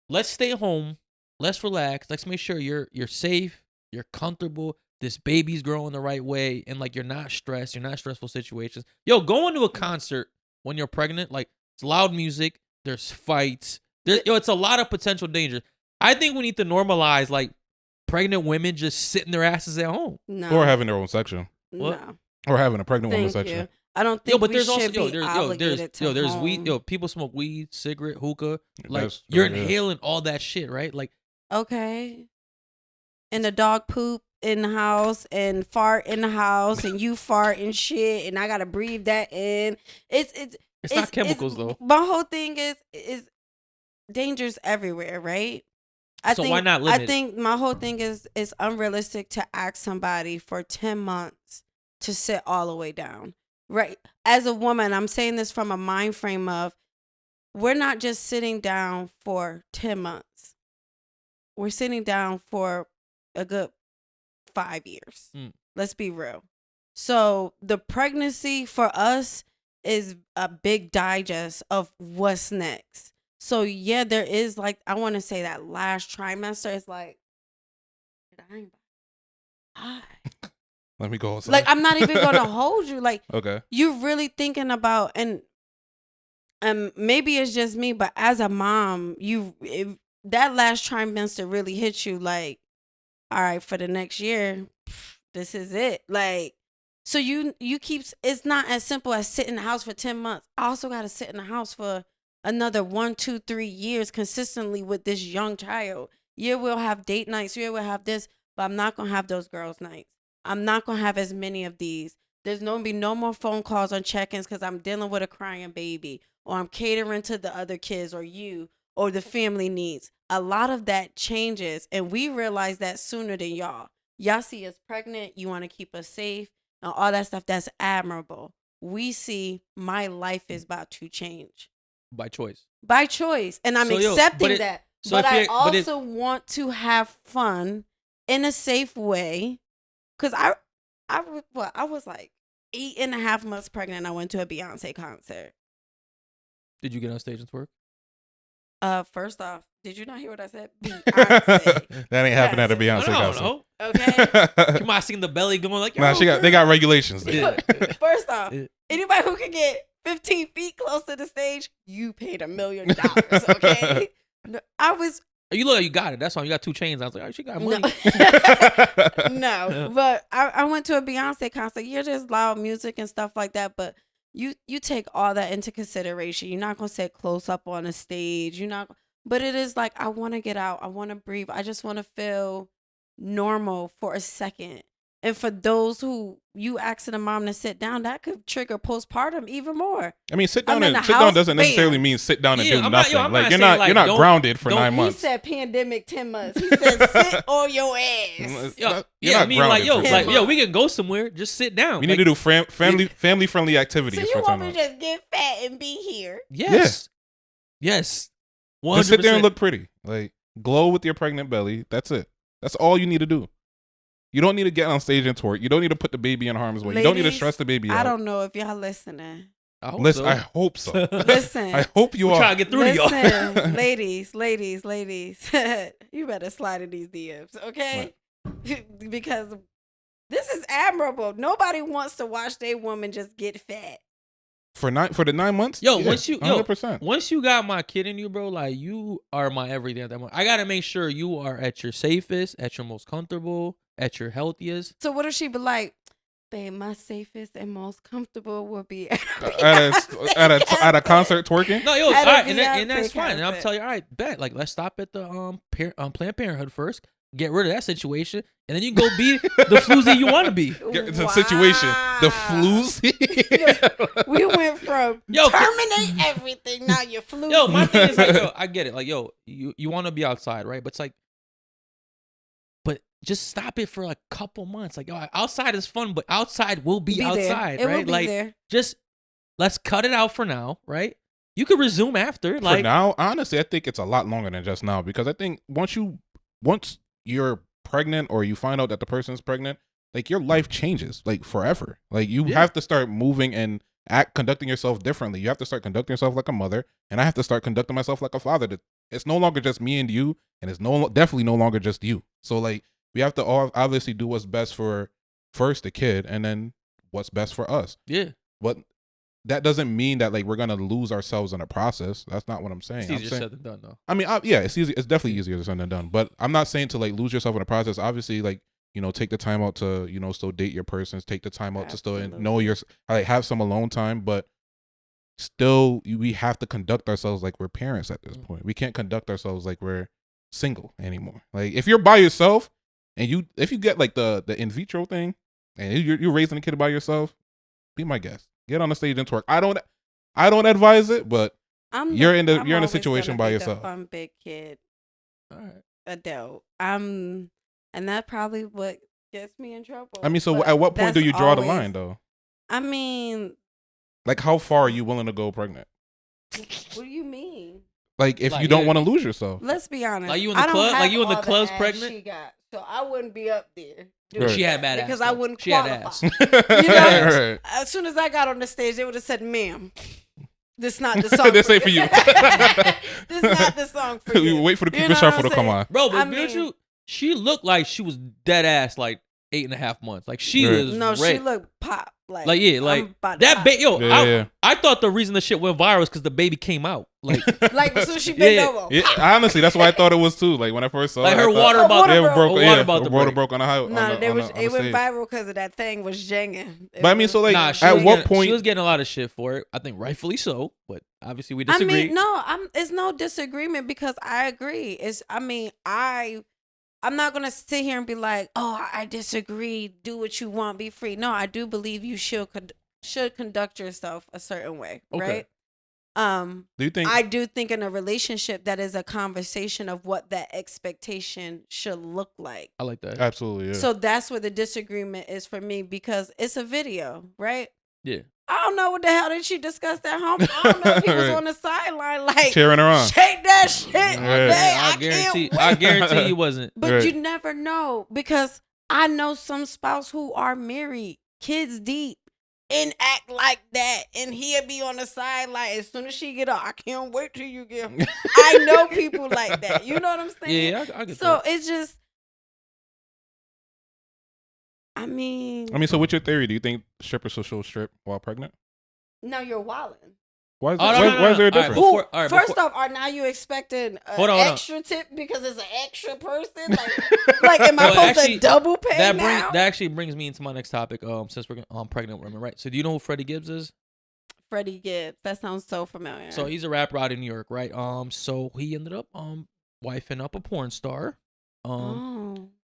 Speaker 1: let's stay home, let's relax, let's make sure you're safe, you're comfortable, this baby's growing the right way, and like you're not stressed, you're not stressful situations. Yo, going to a concert when you're pregnant, like it's loud music. There's fights. It's a lot of potential danger. I think we need to normalize like pregnant women just sitting their asses at home,
Speaker 2: or having their own section.
Speaker 3: What?
Speaker 2: No. Or having a pregnant woman section.
Speaker 3: I don't think. But there's also
Speaker 1: there's weed. Yo, people smoke weed, cigarette, hookah. Like you're inhaling all that shit, right? Like
Speaker 3: okay, and the dog poop in the house and fart in the house and you fart and shit and I gotta breathe that in. It's
Speaker 1: not chemicals though.
Speaker 3: My whole thing is dangers everywhere, right?
Speaker 1: Why not limit?
Speaker 3: I think my whole thing is unrealistic to ask somebody for 10 months to sit all the way down, right? As a woman, I'm saying this from a mind frame of we're not just sitting down for 10 months. We're sitting down for a good 5 years. Let's be real. So the pregnancy for us is a big digest of what's next. So yeah, there is like, I want to say that last trimester is like, I ain't hi.
Speaker 2: Let me go outside.
Speaker 3: Like, I'm not even going to hold you. Like,
Speaker 2: okay,
Speaker 3: you're really thinking about, and maybe it's just me, but as a mom, that last trimester really hits you like, all right, for the next year, this is it. Like, so you keep, it's not as simple as sit in the house for 10 months. I also got to sit in the house for another 1, 2, 3 years consistently with this young child. Yeah, we'll have date nights. Yeah, we'll have this, but I'm not going to have those girls' nights. I'm not going to have as many of these. There's going to be no more phone calls on check-ins because I'm dealing with a crying baby, or I'm catering to the other kids or you or the family needs. A lot of that changes, and we realize that sooner than y'all. Y'all see us pregnant. You want to keep us safe and all that stuff. That's admirable. We see my life is about to change.
Speaker 1: By choice.
Speaker 3: By choice. And I'm accepting that. So but I also want to have fun in a safe way. Because I was like 8.5 months pregnant and I went to a Beyonce concert.
Speaker 1: Did you get on stage and twerk?
Speaker 3: First off, did you not hear what I said? Beyonce.
Speaker 2: That ain't happening at a Beyonce concert.
Speaker 1: No.
Speaker 3: Okay.
Speaker 1: You might have seen the belly going like,
Speaker 2: nah, they got regulations there.
Speaker 3: First off, anybody who can get 15 feet close to the stage, you paid $1 million. Okay.
Speaker 1: You look like you got it. That's why you got 2 chains. I was like, oh, she got money.
Speaker 3: No, but I went to a Beyonce concert. Yeah, there's loud music and stuff like that, but you take all that into consideration. You're not gonna sit close up on a stage. But it is like, I want to get out. I want to breathe. I just want to feel normal for a second. And for those who you asking a mom to sit down, that could trigger postpartum even more.
Speaker 2: I mean, sit down doesn't necessarily mean sit down and do nothing. You're not grounded for 9 months.
Speaker 3: He said pandemic 10 months. He said sit on your ass.
Speaker 1: We can go somewhere. Just sit down.
Speaker 2: We need to do family friendly activities.
Speaker 3: So you want me to just get fat and be here?
Speaker 1: Yes. Yes. 100%.
Speaker 2: Just sit there and look pretty. Like, glow with your pregnant belly. That's it. That's all you need to do. You don't need to get on stage and twerk. You don't need to put the baby in harm's way.
Speaker 3: Ladies,
Speaker 2: you don't need to stress the baby out.
Speaker 3: I don't know if y'all listening.
Speaker 2: I hope so.
Speaker 3: Listen.
Speaker 2: I hope you are.
Speaker 1: Trying to get through to y'all.
Speaker 3: ladies. You better slide in these DMs, okay? Because this is admirable. Nobody wants to watch their woman just get fat.
Speaker 2: For the 9 months?
Speaker 1: Yo, 100%. Once you got my kid in you, bro, like, you are my everything at that moment. I got to make sure you are at your safest, at your most comfortable, at your healthiest.
Speaker 3: So what if she be like, babe, my safest and most comfortable will be at
Speaker 2: a concert twerking?
Speaker 1: No, yo, all right, and that's fine. And I'm telling you, all right, bet. Like, let's stop at the Planned Parenthood first. Get rid of that situation, and then you go be the floozy you want to be.
Speaker 2: The situation, the floozy.
Speaker 3: We went from terminate everything. Now you're floozy.
Speaker 1: Yo, my thing is like, I get it. Like, yo, you want to be outside, right? But it's like, but just stop it for a couple months. Like, yo, outside is fun, but outside will be outside,
Speaker 3: right?
Speaker 1: It will be
Speaker 3: like, there.
Speaker 1: Just let's cut it out for now, right? You could resume after.
Speaker 2: For now, honestly, I think it's a lot longer than just now, because I think once you're pregnant or you find out that the person's pregnant, like, your life changes, like, forever. Like, you have to start moving and conducting yourself differently. You have to start conducting yourself like a mother, and I have to start conducting myself like a father. It's no longer just me and you, and it's definitely no longer just you. So, like, we have to obviously do what's best for first the kid, and then what's best for us.
Speaker 1: Yeah.
Speaker 2: But that doesn't mean that, like, we're gonna lose ourselves in the process. That's not what I'm saying.
Speaker 1: It's easier said than done, though.
Speaker 2: I mean, it's easy. It's definitely easier said than done. But I'm not saying to, like, lose yourself in the process. Obviously, like, take the time out to, still date your persons. Take the time out to still know have some alone time. But still, we have to conduct ourselves like we're parents at this point. We can't conduct ourselves like we're single anymore. Like, if you're by yourself and if you get, like, the in vitro thing and you're raising a kid by yourself, be my guest. Get on the stage and twerk. I don't advise it, but you're in a situation by yourself.
Speaker 3: Fun big kid,
Speaker 1: all right,
Speaker 3: adult. And that's probably what gets me in trouble.
Speaker 2: I mean, so at what point do you draw the line, though?
Speaker 3: I mean,
Speaker 2: like, how far are you willing to go pregnant?
Speaker 3: What do you mean?
Speaker 2: Like, if you don't want to lose yourself.
Speaker 3: Let's be honest.
Speaker 1: Like, you in the club? Like, you in the club's pregnant?
Speaker 3: She got, so I wouldn't be up there.
Speaker 1: She had bad ass.
Speaker 3: Because I wouldn't qualify.
Speaker 1: She had
Speaker 3: ass.
Speaker 2: Right.
Speaker 3: As soon as I got on the stage, they would have said, ma'am, this not the song.
Speaker 2: This ain't for you.
Speaker 3: This not the song for you.
Speaker 2: Wait for the Cupid Shuffle to come on.
Speaker 1: Bro, but she looked like she was dead ass, like 8.5 months. Like, she was
Speaker 3: No,
Speaker 1: ready.
Speaker 3: she looked pop. Like
Speaker 1: that. I thought the reason the shit went viral is because the baby came out. Like
Speaker 3: so she bent over.
Speaker 2: Yeah, honestly, that's what I thought it was too. Like when I first saw
Speaker 1: like
Speaker 2: it,
Speaker 1: her water broke
Speaker 2: on the highway.
Speaker 3: No, it went viral because of that thing was janging.
Speaker 2: But I mean, so like, at what point
Speaker 1: she was getting a lot of shit for it? I think rightfully so, but obviously we disagree.
Speaker 3: I mean, it's no disagreement because I agree. I'm not gonna sit here and be like, oh, I disagree. Do what you want, be free. No, I do believe you should conduct yourself a certain way, right?
Speaker 2: Do you think?
Speaker 3: I do think in a relationship that is a conversation of what that expectation should look like.
Speaker 1: I like that.
Speaker 2: Absolutely. Yeah.
Speaker 3: So that's where the disagreement is for me because it's a video, right?
Speaker 1: Yeah.
Speaker 3: I don't know what the hell did she discuss at home. I don't know if he was on the sideline like
Speaker 2: cheering her on.
Speaker 3: Shake that shit.
Speaker 2: Right.
Speaker 1: I guarantee he wasn't.
Speaker 3: But you never know because I know some spouse who are married, kids deep, and act like that, and he'll be on the sideline as soon as she get up. I can't wait till you get. I know people like that. You know what I'm saying?
Speaker 1: Yeah, I get
Speaker 3: so
Speaker 1: that.
Speaker 3: it's just. I mean,
Speaker 2: so what's your theory? Do you think strippers should strip while pregnant?
Speaker 3: No, you're wilding.
Speaker 2: Why is there a difference?
Speaker 3: First off, are now you expecting an extra tip because it's an extra person? Like am I supposed to double pay now?
Speaker 1: That actually brings me into my next topic. Since we're on pregnant women, right? So do you know who Freddie Gibbs is?
Speaker 3: Freddie Gibbs. That sounds so familiar.
Speaker 1: So he's a rapper out in New York, right? So he ended up wifing up a porn star.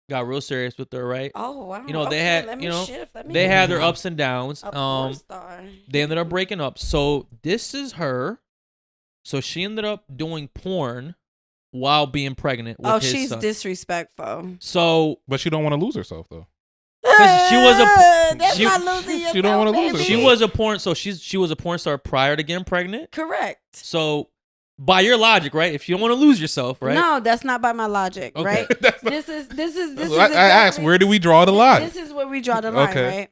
Speaker 1: Got real serious with her, right?
Speaker 3: Oh, wow.
Speaker 1: You know, they had, they had their ups and downs. They ended up breaking up. So this is her. So she ended up doing porn while being pregnant with his
Speaker 3: she's
Speaker 1: son.
Speaker 3: Disrespectful.
Speaker 1: So,
Speaker 2: but she don't want to lose herself though.
Speaker 1: Because
Speaker 3: she not losing yourself.
Speaker 2: She don't want to lose herself.
Speaker 1: She was a porn. So she was a porn star prior to getting pregnant.
Speaker 3: Correct.
Speaker 1: So. By your logic, right? If you don't want to lose yourself, right?
Speaker 3: No, that's not by my logic, right? This is.
Speaker 2: I asked, where do we draw the line?
Speaker 3: This is where we draw the line, right?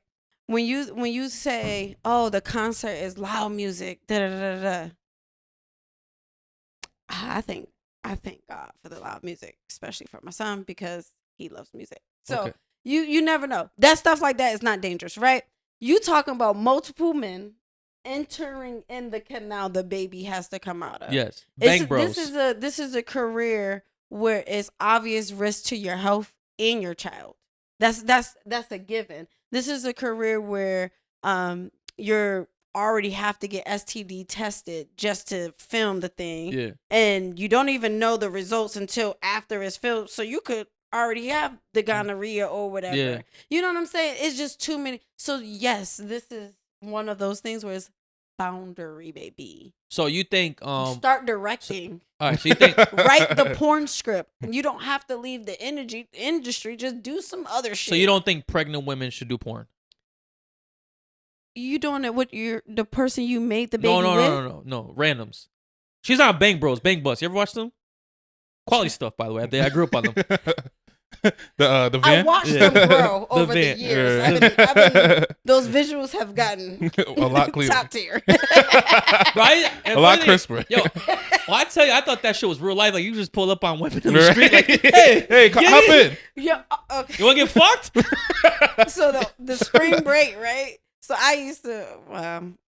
Speaker 3: When you say, "Oh, the concert is loud music," I thank God for the loud music, especially for my son because he loves music. So you never know. That stuff like that is not dangerous, right? You talking about multiple men entering in the canal the baby has to come out of.
Speaker 1: Yes. Bang bros.
Speaker 3: This is a career where it's obvious risk to your health and your child. That's a given. This is a career where you're already have to get STD tested just to film the thing.
Speaker 1: Yeah.
Speaker 3: And you don't even know the results until after it's filmed. So you could already have the gonorrhea or whatever.
Speaker 1: Yeah.
Speaker 3: You know what I'm saying? It's just too many. So yes, this is one of those things where it's boundary, baby.
Speaker 1: So you think
Speaker 3: start directing.
Speaker 1: All right, so you think
Speaker 3: write the porn script. You don't have to leave the industry. Just do some other shit.
Speaker 1: So you don't think pregnant women should do porn?
Speaker 3: You doing it with the person you made the baby with?
Speaker 1: No, randoms. She's on Bang Bros, Bang Bus. You ever watched them? Quality stuff, by the way. I grew up on them.
Speaker 2: The van?
Speaker 3: I watched them grow over the years. I've been, those visuals have gotten
Speaker 2: a lot clearer.
Speaker 3: Top tier.
Speaker 1: Right? And
Speaker 2: a lot crisper.
Speaker 1: Yo, I tell you, I thought that shit was real life. Like, you just pull up on women in the street like,
Speaker 2: hey, hop in.
Speaker 3: Yeah, okay.
Speaker 1: You want to get fucked?
Speaker 3: So the spring break, right? So I used to,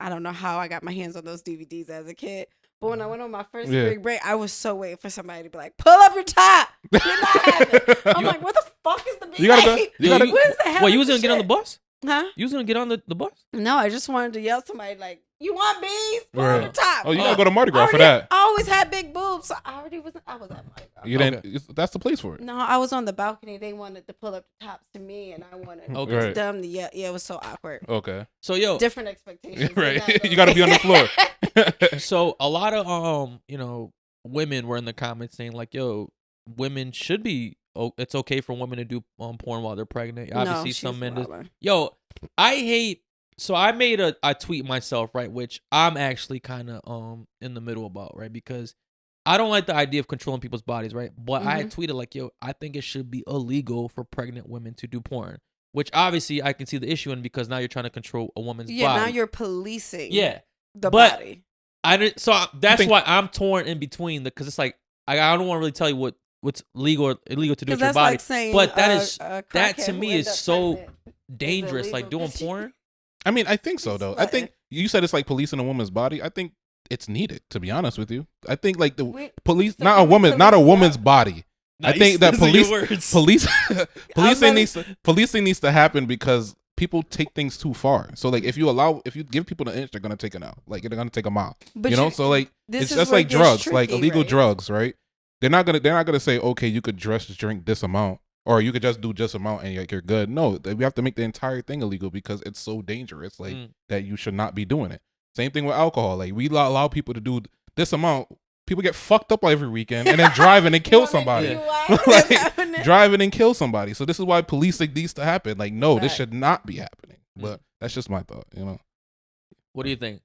Speaker 3: I don't know how I got my hands on those DVDs as a kid. But when I went on my first spring break, I was so waiting for somebody to be like, pull up your top. You're not having. I'm like, what the fuck is the baby?
Speaker 2: You gotta go.
Speaker 3: Where's the hell?
Speaker 1: What, you was going to get on the bus?
Speaker 3: Huh?
Speaker 1: You was going to get on the bus?
Speaker 3: No, I just wanted to yell at somebody like, you want bees? Pull up your top.
Speaker 2: Oh, you gotta go to Mardi Gras for that.
Speaker 3: I always had big boobs, so I was at Mardi Gras.
Speaker 2: You didn't. That's the place for it.
Speaker 3: No, I was on the balcony. They wanted to pull up the tops to me, and I wanted them to yeah, it was so awkward.
Speaker 2: Okay.
Speaker 1: So yo,
Speaker 3: different expectations.
Speaker 2: Right. You gotta be on the floor.
Speaker 1: So a lot of women were in the comments saying like, yo, women should be. Oh, it's okay for women to do porn while they're pregnant. Obviously, some men. Yo, I hate. So I made a tweet myself, right, which I'm actually kind of in the middle about, right, because I don't like the idea of controlling people's bodies, right, but I tweeted like, yo, I think it should be illegal for pregnant women to do porn, which obviously I can see the issue in because now you're trying to control a woman's body.
Speaker 3: Yeah, now you're policing. The
Speaker 1: body.
Speaker 3: That's
Speaker 1: why I'm torn in between because it's like I don't want to really tell you what's legal or illegal to do with your body,
Speaker 3: like saying,
Speaker 1: but that to me is so dangerous, like doing porn.
Speaker 2: I mean, I think so though. I think you said it's like policing a woman's body. I think it's needed, to be honest with you. I think like the police, not a woman's body. I think that policing needs to happen because people take things too far. So like if you give people an inch, they're gonna take an out. Like they're gonna take a mile. But so like it's just like drugs, tricky, like illegal drugs, right? They're not gonna say, okay, you could just drink this amount, or you could just do this amount and you're good. No, we have to make the entire thing illegal because it's so dangerous. Like that you should not be doing it. Same thing with alcohol. Like we allow people to do this amount. People get fucked up every weekend and then driving and kill somebody. Like, driving and kill somebody. So this is why policing needs to happen. Like, no, this should not be happening. But that's just my thought, you know.
Speaker 1: What do you think?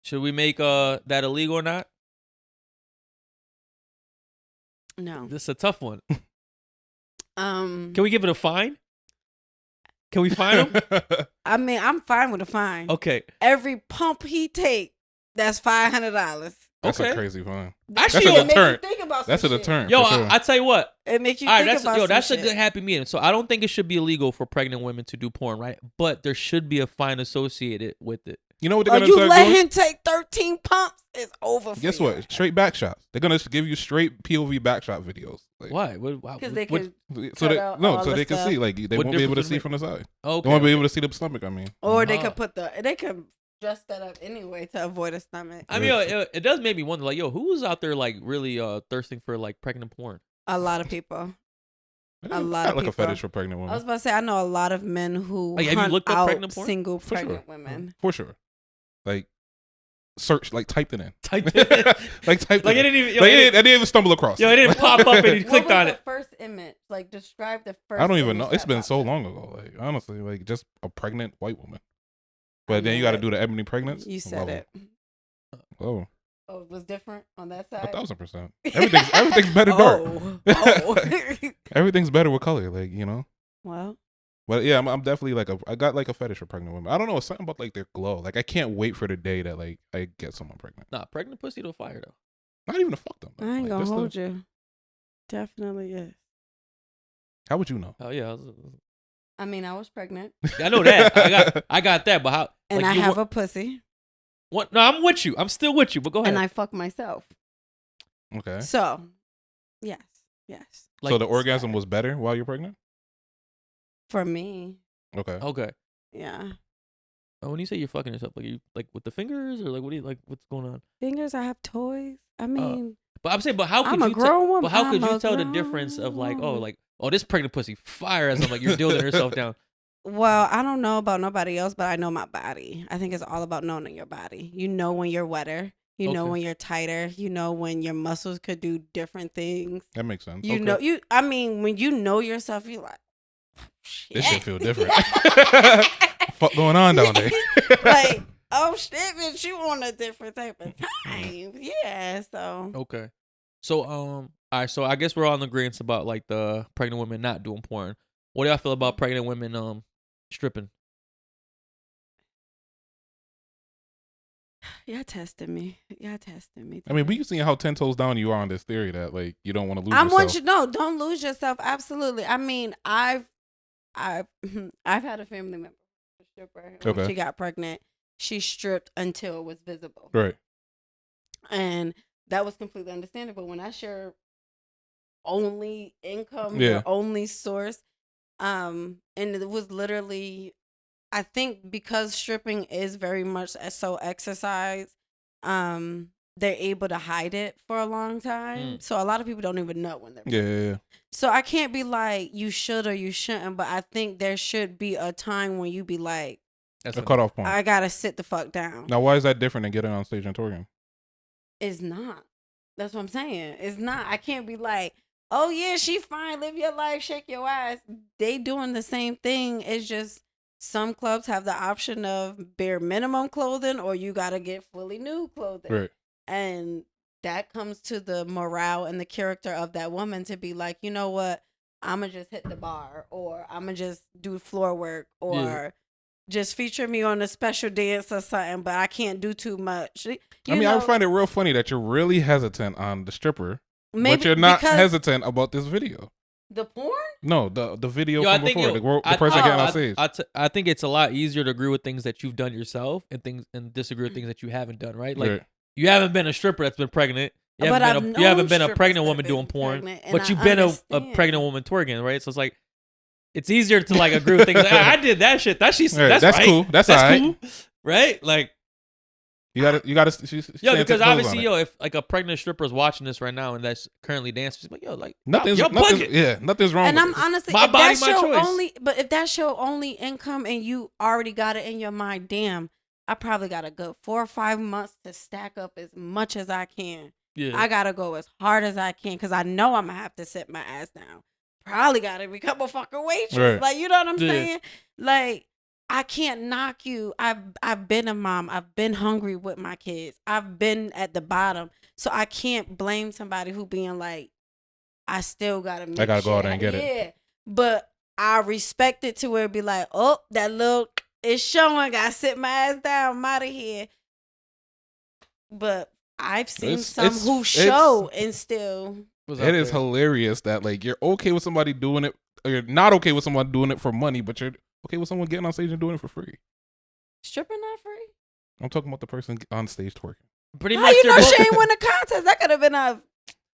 Speaker 1: Should we make that illegal or not?
Speaker 3: No.
Speaker 1: This is a tough one. Can we give it a fine? Can we fine him?
Speaker 3: I mean, I'm fine with a fine.
Speaker 1: Okay.
Speaker 3: Every pump he take, that's $500.
Speaker 2: That's a crazy fine.
Speaker 1: Actually,
Speaker 2: that's a deterrent. That's a deterrent.
Speaker 1: Yo, I tell you what.
Speaker 3: It makes you think about some
Speaker 1: that's
Speaker 3: shit.
Speaker 1: a good happy medium. So I don't think it should be illegal for pregnant women to do porn, right? But there should be a fine associated with it.
Speaker 2: You know what they're gonna
Speaker 3: you let him take 13 pumps, it's over for
Speaker 2: Guess
Speaker 3: you.
Speaker 2: what? Straight back shots. They're gonna give you straight POV back shot videos. Like,
Speaker 1: why?
Speaker 3: Because they can
Speaker 2: so they can see. Like they won't be able to see from the side.
Speaker 1: Okay.
Speaker 2: They won't be able to see the stomach. I mean,
Speaker 3: or they could dress that up anyway to avoid a stomach.
Speaker 1: I mean, it does make me wonder. Like, yo, who's out there like really thirsting for like pregnant porn?
Speaker 3: A lot of people.
Speaker 2: A lot of people. A fetish for pregnant women.
Speaker 3: I was about to say, I know a lot of men who
Speaker 1: have you looked up pregnant porn?
Speaker 3: Single pregnant women.
Speaker 2: For sure. Like search, like typed it in.
Speaker 1: Typed it in.
Speaker 2: It
Speaker 1: didn't even. Yo,
Speaker 2: it didn't even stumble across.
Speaker 1: Yo, it didn't pop up and you clicked on it.
Speaker 3: What was the first image? Like describe the first.
Speaker 2: I don't even know. It's been so long ago. Like honestly, like just a pregnant white woman. But then you got to do the Ebony pregnant.
Speaker 3: You said it.
Speaker 2: Oh,
Speaker 3: it was different on that side.
Speaker 2: 1,000%. Everything's better dark. Everything's better with color, like you know.
Speaker 3: Well.
Speaker 2: But yeah, I'm definitely I got like a fetish for pregnant women. I don't know, it's something about like their glow. Like I can't wait for the day that like I get someone pregnant.
Speaker 1: Nah, pregnant pussy don't fire though.
Speaker 2: Not even to fuck them.
Speaker 3: I ain't gonna hold you. Definitely is.
Speaker 2: How would you know?
Speaker 1: Oh yeah.
Speaker 3: I mean, I was pregnant.
Speaker 1: I know that. I got that. But how?
Speaker 3: And I have a pussy.
Speaker 1: What? No, I'm with you. I'm still with you. But go ahead.
Speaker 3: And I fuck myself.
Speaker 2: Okay.
Speaker 3: So, yes.
Speaker 2: So the orgasm was better while you're pregnant?
Speaker 3: For me.
Speaker 2: Okay.
Speaker 3: Yeah.
Speaker 1: When you say you're fucking yourself, like you like with the fingers or like what do you like? What's going on?
Speaker 3: Fingers. I have toys. I mean.
Speaker 1: But I'm saying, but how could
Speaker 3: I'm a grown woman.
Speaker 1: But how could you tell the difference of like, this pregnant pussy fire as I'm like you're dilling herself down?
Speaker 3: Well, I don't know about nobody else, but I know my body. I think it's all about knowing your body. You know when you're wetter. You know when you're tighter. You know when your muscles could do different things.
Speaker 2: That makes sense.
Speaker 3: You know I mean, when you know yourself, you're like, shit.
Speaker 2: This shit feel different. Fuck going on down there?
Speaker 3: Like, oh shit, bitch, you on a different type of time. Yeah, so.
Speaker 1: Okay. So all right, so I guess we're all in agreement about like the pregnant women not doing porn. What do y'all feel about pregnant women stripping?
Speaker 3: Y'all testing me.
Speaker 2: I mean, we seen how 10 toes down you are on this theory that like you don't want to lose yourself.
Speaker 3: Don't lose yourself. Absolutely. I mean, I've had a family member, a stripper.
Speaker 2: Okay.
Speaker 3: When she got pregnant, she stripped until it was visible.
Speaker 2: Right.
Speaker 3: And that was completely understandable. When I share only income, your only source, and it was literally, I think because stripping is very much so exercise, they're able to hide it for a long time. So a lot of people don't even know when they're pregnant.
Speaker 2: Yeah.
Speaker 3: So I can't be like, you should or you shouldn't, but I think there should be a time when you be like,
Speaker 2: that's a cutoff point.
Speaker 3: I gotta sit the fuck down.
Speaker 2: Now, why is that different than getting on stage and twerking?
Speaker 3: It's not. That's what I'm saying. It's not. I can't be like, oh yeah, she fine, live your life, shake your ass. They doing the same thing. It's just some clubs have the option of bare minimum clothing or you gotta get fully nude clothing.
Speaker 2: Right.
Speaker 3: And that comes to the morale and the character of that woman to be like, you know what, I'ma just hit the bar or I'ma just do floor work or just feature me on a special dance or something, but I can't do too much.
Speaker 2: I find it real funny that you're really hesitant on the stripper, but you're not hesitant about this video.
Speaker 3: The porn?
Speaker 2: No, the video from before. The person getting on stage.
Speaker 1: I think it's a lot easier to agree with things that you've done yourself and disagree with things that you haven't done, right? Like you haven't been a stripper that's been pregnant. You haven't been a pregnant woman doing porn, but you've been a pregnant woman twerking, right? So it's like it's easier to like agree with things. Like, I did that shit. That's right.
Speaker 2: Cool. That's all right.
Speaker 1: Cool, right? Like
Speaker 2: you gotta.
Speaker 1: Because obviously, if like a pregnant stripper is watching this right now and that's currently dancing, she's like, like
Speaker 2: nothing's wrong.
Speaker 3: And I'm honestly,
Speaker 1: my body, my choice.
Speaker 3: But if that's your only income and you already got it in your mind, damn, I probably got a good 4 or 5 months to stack up as much as I can. Yeah. I gotta go as hard as I can because I know I'm gonna have to sit my ass down. Probably gotta become a fucking waitress. Right. Like, you know what I'm saying? Like, I can't knock you. I've been a mom. I've been hungry with my kids. I've been at the bottom. So I can't blame somebody who being like, I still gotta make
Speaker 2: I gotta go out there and get it.
Speaker 3: Yeah. But I respect it to where it be like, oh, that look is showing. Gotta sit my ass down. I'm out of here. But I've seen some who show and still.
Speaker 2: It is hilarious that like you're okay with somebody doing it, or you're not okay with someone doing it for money, but you're okay with someone getting on stage and doing it for free.
Speaker 3: Stripping not free?
Speaker 2: I'm talking about the person on stage twerking.
Speaker 1: Pretty
Speaker 3: How
Speaker 1: much.
Speaker 3: You know she ain't win the contest? That could have been a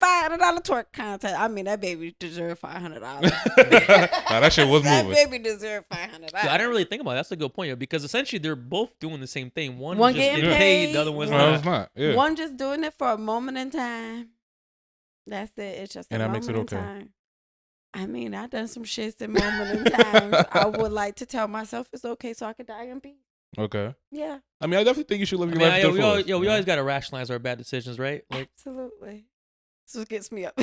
Speaker 3: $500 twerk contest. I mean, that baby deserved $500.
Speaker 2: Nah, that shit was moving.
Speaker 3: That baby deserved $500.
Speaker 1: Yeah, I didn't really think about it. That's a good point, because essentially they're both doing the same thing. One just
Speaker 3: getting
Speaker 1: getting paid, the other one's
Speaker 2: not. Yeah.
Speaker 3: One just doing it for a moment in time. That's it. It's just a moment in time. I mean, I done some shits in moment in times. I would like to tell myself it's okay so I could die in peace. Okay. Yeah.
Speaker 2: I mean, I definitely think you should live your life.
Speaker 1: We always got to rationalize our bad decisions, right? Like,
Speaker 3: absolutely. This is what gets me up.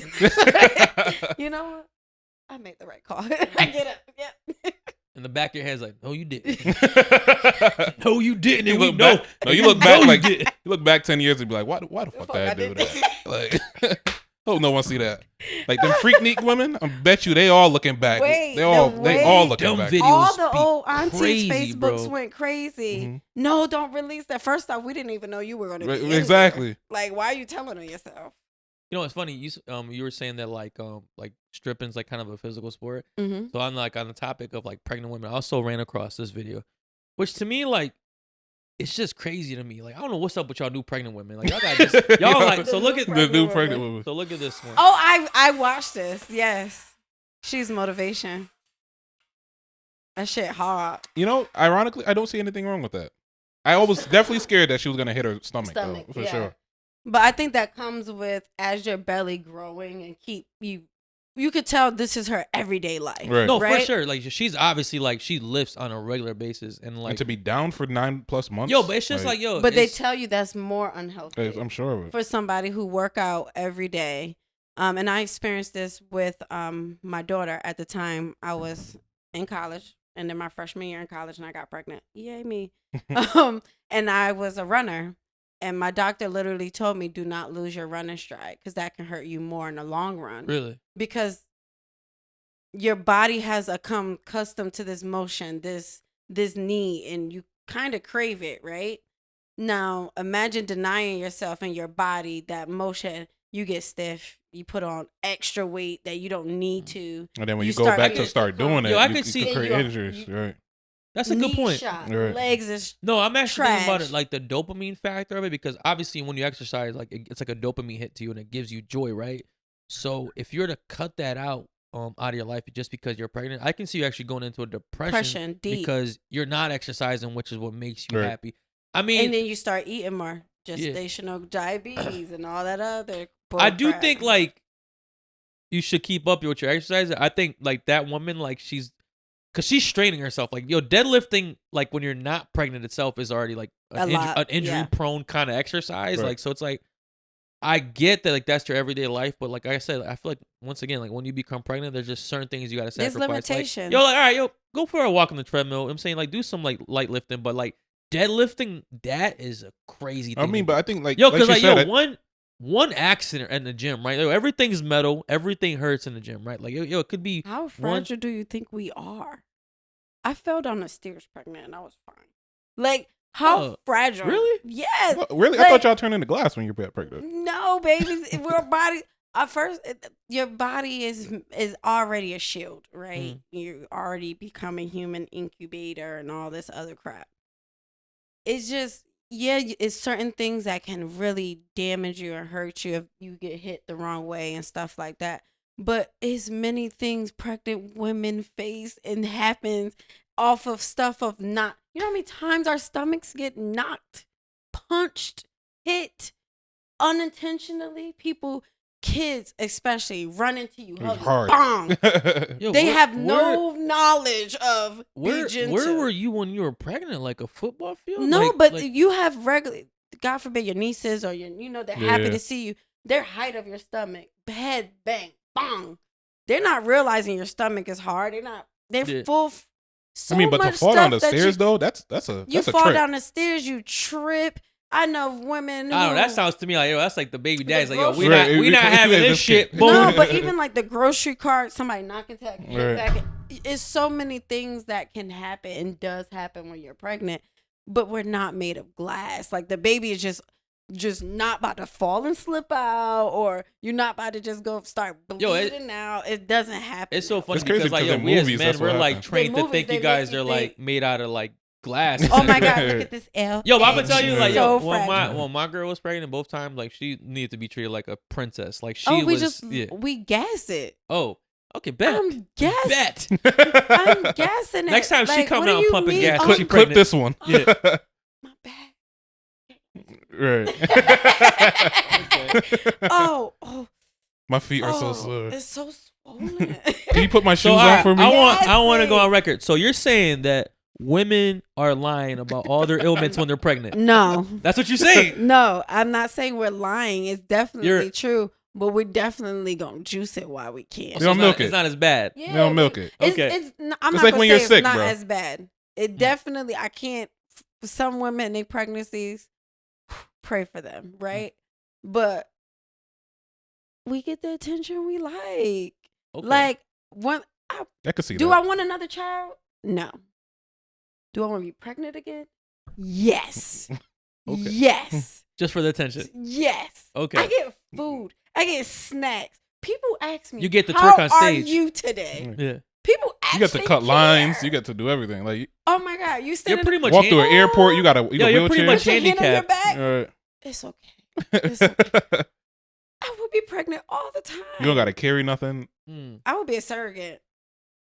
Speaker 3: You know what? I made the right call. I get up. Yep.
Speaker 1: In the back of your head is like, no, you didn't. No, you didn't.
Speaker 2: You look back. No, you look back like you look back 10 years and be like, why the fuck did I do that? Like. Hope no one see that. Like them freaknik women, I bet you they all looking back. They all looking back.
Speaker 3: All the old aunties' Facebooks went crazy. Mm-hmm. No, don't release that. First off, we didn't even know you were going to be
Speaker 2: exactly.
Speaker 3: Like, why are you telling on yourself?
Speaker 1: You know, it's funny. You were saying that like stripping's like kind of a physical sport. Mm-hmm. So I'm like on the topic of like pregnant women. I also ran across this video, which to me like. It's just crazy to me. Like, I don't know what's up with y'all new pregnant women. Like, y'all like, so look at
Speaker 2: the new pregnant women.
Speaker 1: So look at this one.
Speaker 3: Oh, I watched this. Yes. She's motivation. That shit hard.
Speaker 2: You know, ironically, I don't see anything wrong with that. I was definitely scared that she was going to hit her stomach though, for sure.
Speaker 3: But I think that comes with as your belly growing and you could tell this is her everyday life.
Speaker 1: Right. No, for sure. Like she's obviously like she lifts on a regular basis, and like
Speaker 2: to be down for 9+ months.
Speaker 1: Yo, but it's just like yo.
Speaker 3: But they tell you that's more unhealthy.
Speaker 2: I'm sure of it.
Speaker 3: For somebody who work out every day, and I experienced this with my daughter at the time. I was in college, and then my freshman year in college, and I got pregnant. Yay me! And I was a runner. And my doctor literally told me, do not lose your running stride because that can hurt you more in the long run.
Speaker 1: Really?
Speaker 3: Because your body has become accustomed to this motion, this need, and you kind of crave it, right? Now, imagine denying yourself and your body that motion. You get stiff. You put on extra weight that you don't need to.
Speaker 2: And then when you go back to start doing it,
Speaker 1: I could see
Speaker 2: you create injuries, right?
Speaker 1: That's a good point.
Speaker 2: Right.
Speaker 3: Legs is
Speaker 1: no, I'm actually thinking about it like the dopamine factor of it, because obviously when you exercise, like it's like a dopamine hit to you and it gives you joy, right? So if you're to cut that out of your life just because you're pregnant, I can see you actually going into a depression
Speaker 3: deep.
Speaker 1: Because you're not exercising, which is what makes you happy. I mean,
Speaker 3: and then you start eating more, gestational diabetes and all that other.
Speaker 1: I do think like you should keep up with your exercise. I think like that woman, like because she's straining herself. Like, yo, deadlifting, like, when you're not pregnant itself is already, like, an injury-prone kind of exercise. Right. Like, so it's like, I get that, like, that's your everyday life. But, like I said, I feel like, once again, like, when you become pregnant, there's just certain things you got to sacrifice.
Speaker 3: There's limitations.
Speaker 1: Like, yo, like, all right, go for a walk on the treadmill. I'm saying, like, do some, like, light lifting. But, like, deadlifting, that is a crazy thing.
Speaker 2: I mean, but I think, like,
Speaker 1: yo, because, like, yo, one accident in the gym, right? Yo, everything's metal. Everything hurts in the gym, right? Like, yo, it could be.
Speaker 3: How fragile do you think we are? I fell down the stairs pregnant and I was fine. Like, how fragile.
Speaker 1: Really?
Speaker 3: Yes.
Speaker 2: Well, really? Like, I thought y'all turned into glass when you're pregnant.
Speaker 3: No, babies. We're body. at first, your body is already a shield, right? You already become a human incubator and all this other crap. It's just, it's certain things that can really damage you and hurt you if you get hit the wrong way and stuff like that. But it's many things pregnant women face and happens off of stuff of not, you know how many times our stomachs get knocked, punched, hit unintentionally? Kids especially run into you.
Speaker 2: Hard.
Speaker 3: Bong. They have no knowledge of
Speaker 1: where were you when you were pregnant? Like a football field?
Speaker 3: No, but you have regular, God forbid, your nieces or they're happy to see you. Their height of your stomach, head bang, bong. They're not realizing your stomach is hard. They're full.
Speaker 2: But to fall down the stairs though, that's a
Speaker 3: fall
Speaker 2: trick.
Speaker 3: down the stairs, you trip. I know women who,
Speaker 1: I don't know, that sounds to me like, yo, that's like the baby daddy's like, yo, we not having this shit. Boom.
Speaker 3: No, but even like the grocery cart, somebody knocking to that kid back. It's so many things that can happen and does happen when you're pregnant, but we're not made of glass. Like the baby is just not about to fall and slip out, or you're not about to just go start bleeding out. It doesn't happen.
Speaker 1: It's so funny because like, yo, we as men, we're like trained to think you guys are like made out of like glass.
Speaker 3: Oh my God, look at this L.
Speaker 1: Yo, I'm gonna tell you, like,
Speaker 3: so
Speaker 1: when my girl was pregnant both times, like she needed to be treated like a princess. Like she
Speaker 3: we gas it.
Speaker 1: Oh, okay, bet.
Speaker 3: I'm gassing.
Speaker 1: Bet.
Speaker 3: I'm gassing it.
Speaker 1: Next time she coming out pumping gas, she
Speaker 2: clip
Speaker 1: pregnant.
Speaker 2: this one.
Speaker 1: Yeah.
Speaker 3: My bad.
Speaker 2: Right.
Speaker 3: Oh.
Speaker 2: My feet are so sore.
Speaker 3: It's so swollen.
Speaker 2: Can you put my shoes on for me?
Speaker 1: I want to go on record. So you're saying that women are lying about all their ailments when they're pregnant?
Speaker 3: No.
Speaker 1: That's what you're saying?
Speaker 3: No, I'm not saying we're lying. It's definitely true, but we're definitely going to juice it while we can.
Speaker 2: We don't milk it.
Speaker 1: It's not as bad.
Speaker 2: Yeah, we don't milk it.
Speaker 3: Okay. I'm not
Speaker 2: like when you're sick,
Speaker 3: it's not
Speaker 2: bro.
Speaker 3: as bad. It definitely, I can't, some women, their pregnancies, pray for them, right? But we get the attention we like.
Speaker 1: Okay.
Speaker 3: Like,
Speaker 2: I could see
Speaker 3: do
Speaker 2: that.
Speaker 3: I want another child? No. Do I want to be pregnant again? Yes.
Speaker 1: Okay.
Speaker 3: Yes.
Speaker 1: Just for the attention?
Speaker 3: Yes.
Speaker 1: Okay.
Speaker 3: I get food. I get snacks. People ask me,
Speaker 1: you get to twerk on stage.
Speaker 3: How are you today?
Speaker 1: Yeah.
Speaker 3: People actually
Speaker 2: You get to cut lines. You get to do everything. Like,
Speaker 3: oh my God,
Speaker 1: you're pretty much
Speaker 2: walk through an airport. You got a wheelchair.
Speaker 1: You're pretty much handicapped.
Speaker 2: Right.
Speaker 3: It's okay. It's okay. I would be pregnant all the time.
Speaker 2: You don't got to carry nothing.
Speaker 3: I would be a surrogate.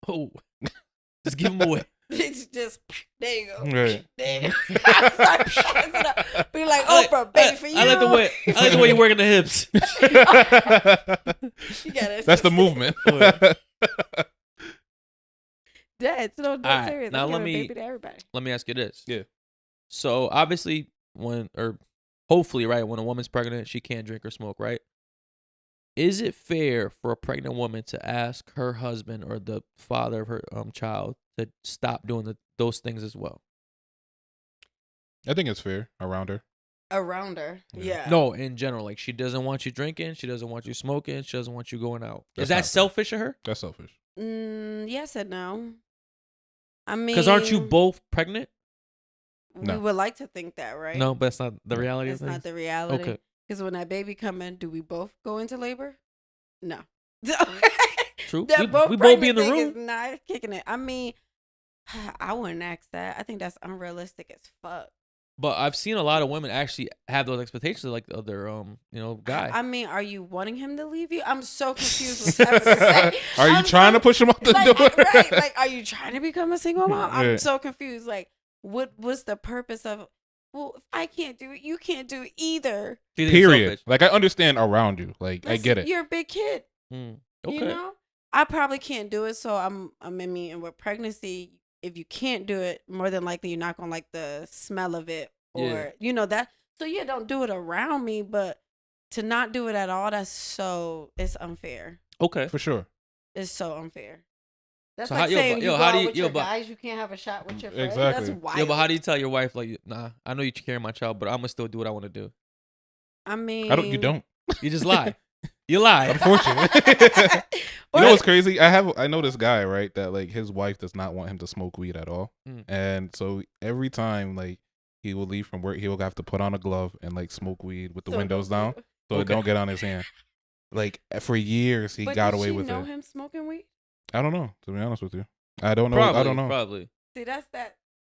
Speaker 1: Oh, just give them away.
Speaker 3: It's just, there you go.
Speaker 2: Right.
Speaker 3: There you go. Be like, Oprah, baby, for you.
Speaker 1: I like the way you working the hips.
Speaker 3: You gotta,
Speaker 2: that's the movement.
Speaker 3: That's no
Speaker 1: right,
Speaker 3: serious.
Speaker 1: now let me ask you this.
Speaker 2: Yeah.
Speaker 1: So obviously hopefully, right, when a woman's pregnant, she can't drink or smoke, right? Is it fair for a pregnant woman to ask her husband or the father of her child to stop doing those things as well?
Speaker 2: I think it's fair around her.
Speaker 3: Around her, yeah.
Speaker 1: No, in general, like she doesn't want you drinking, she doesn't want you smoking, she doesn't want you going out.
Speaker 2: That's
Speaker 1: Is that selfish of her?
Speaker 2: That's selfish.
Speaker 3: Yes and no. I mean,
Speaker 1: because aren't you both pregnant?
Speaker 3: We would like to think that, right?
Speaker 1: No, but that's not the reality.
Speaker 3: It's not the reality.
Speaker 1: Okay.
Speaker 3: Because when that baby come in, do we both go into labor? No.
Speaker 1: True.
Speaker 3: That
Speaker 1: we both be in the room.
Speaker 3: Is not kicking it. I mean, I wouldn't ask that. I think that's unrealistic as fuck.
Speaker 1: But I've seen a lot of women actually have those expectations of like their guy.
Speaker 3: I mean, are you wanting him to leave you? I'm so confused with everything.
Speaker 2: Are you trying to push him out the door?
Speaker 3: Right. Like, are you trying to become a single mom? I'm so confused. Like, what's the purpose of? Well, if I can't do it, you can't do it either.
Speaker 2: Period. Like, I understand around you. Like, I get it.
Speaker 3: You're a big kid.
Speaker 1: Okay.
Speaker 3: You know, I probably can't do it. So and with pregnancy, if you can't do it, more than likely you're not gonna like the smell of it, or that. So don't do it around me. But to not do it at all, it's unfair.
Speaker 1: Okay,
Speaker 2: for sure.
Speaker 3: It's so unfair. That's
Speaker 1: so
Speaker 3: like saying guys, you can't have a shot with your friend.
Speaker 2: Exactly.
Speaker 3: That's wild.
Speaker 1: Yeah, but how do you tell your wife, like, nah, I know you carry my child, but I'm gonna still do what I want to do?
Speaker 3: I mean,
Speaker 2: you don't.
Speaker 1: You just lie. You lie.
Speaker 2: Unfortunately. You know what's crazy? I know this guy, right, that like his wife does not want him to smoke weed at all. And so every time like he will leave from work, he will have to put on a glove and like smoke weed with the windows down so it don't get on his hand. like for years he got away with it.
Speaker 3: Did she know him smoking weed?
Speaker 2: I don't know, to be honest with you. I don't know. I don't know.
Speaker 1: Probably.
Speaker 3: See, that's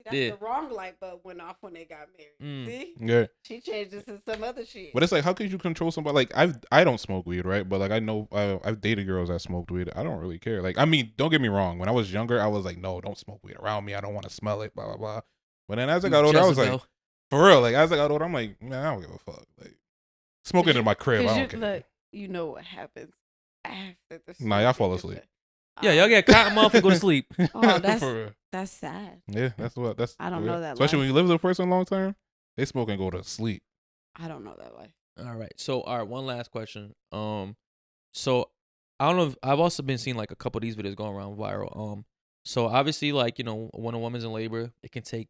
Speaker 3: the wrong light bulb went off when they got married. See?
Speaker 2: Yeah.
Speaker 3: She changed this to some other shit.
Speaker 2: But it's like, how could you control somebody? Like, I don't smoke weed, right? But like, I know I've dated girls that smoked weed. I don't really care. Like, I mean, don't get me wrong. When I was younger, I was like, no, don't smoke weed around me. I don't want to smell it. Blah blah blah. But then as I got older, I was like, for real. Like as I got older, I'm like, man, I don't give a fuck. Like smoking in my crib, I don't care.
Speaker 3: Look, you know what happens after the.
Speaker 2: Nah, y'all fall asleep.
Speaker 1: Yeah, y'all get cotton off and go to sleep.
Speaker 3: Oh, that's sad.
Speaker 2: Yeah, that's.
Speaker 3: I don't know that.
Speaker 2: Especially when you live with a person long term, they smoke and go to sleep.
Speaker 3: I don't know that life.
Speaker 1: All right. So, one last question. So I don't know if I've also been seeing like a couple of these videos going around viral. So obviously, like, you know, when a woman's in labor, it can take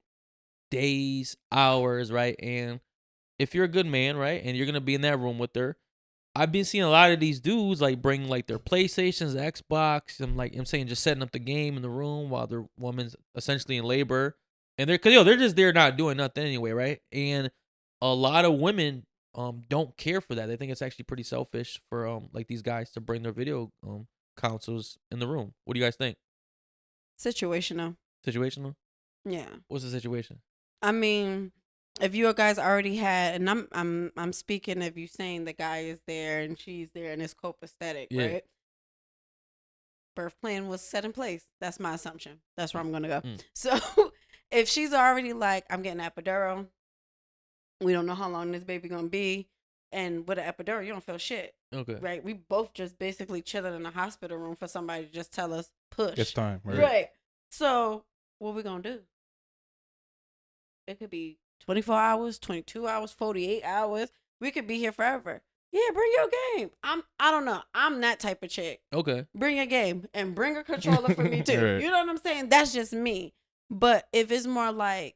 Speaker 1: days, hours, right? And if you're a good man, right, and you're gonna be in that room with her, I've been seeing a lot of these dudes like bring like their PlayStations, Xbox, and like I'm saying, just setting up the game in the room while their woman's essentially in labor, and they're just there not doing nothing anyway, right? And a lot of women don't care for that. They think it's actually pretty selfish for like these guys to bring their video consoles in the room. What do you guys think?
Speaker 3: Situational.
Speaker 1: Situational?
Speaker 3: Yeah.
Speaker 1: What's the situation?
Speaker 3: I mean, if you guys already had, and I'm speaking of you saying the guy is there and she's there and it's copacetic, right? Birth plan was set in place. That's my assumption. That's where I'm gonna go. So if she's already like, I'm getting epidural, we don't know how long this baby gonna be, and with an epidural, you don't feel shit.
Speaker 1: Okay.
Speaker 3: Right? We both just basically chilling in a hospital room for somebody to just tell us push.
Speaker 2: It's time, right?
Speaker 3: Right. So what we gonna do? It could be 24 hours, 22 hours, 48 hours. We could be here forever. Yeah, bring your game. I don't know. I'm that type of chick.
Speaker 1: Okay.
Speaker 3: Bring your game and bring a controller for me too. Right. You know what I'm saying? That's just me. But if it's more like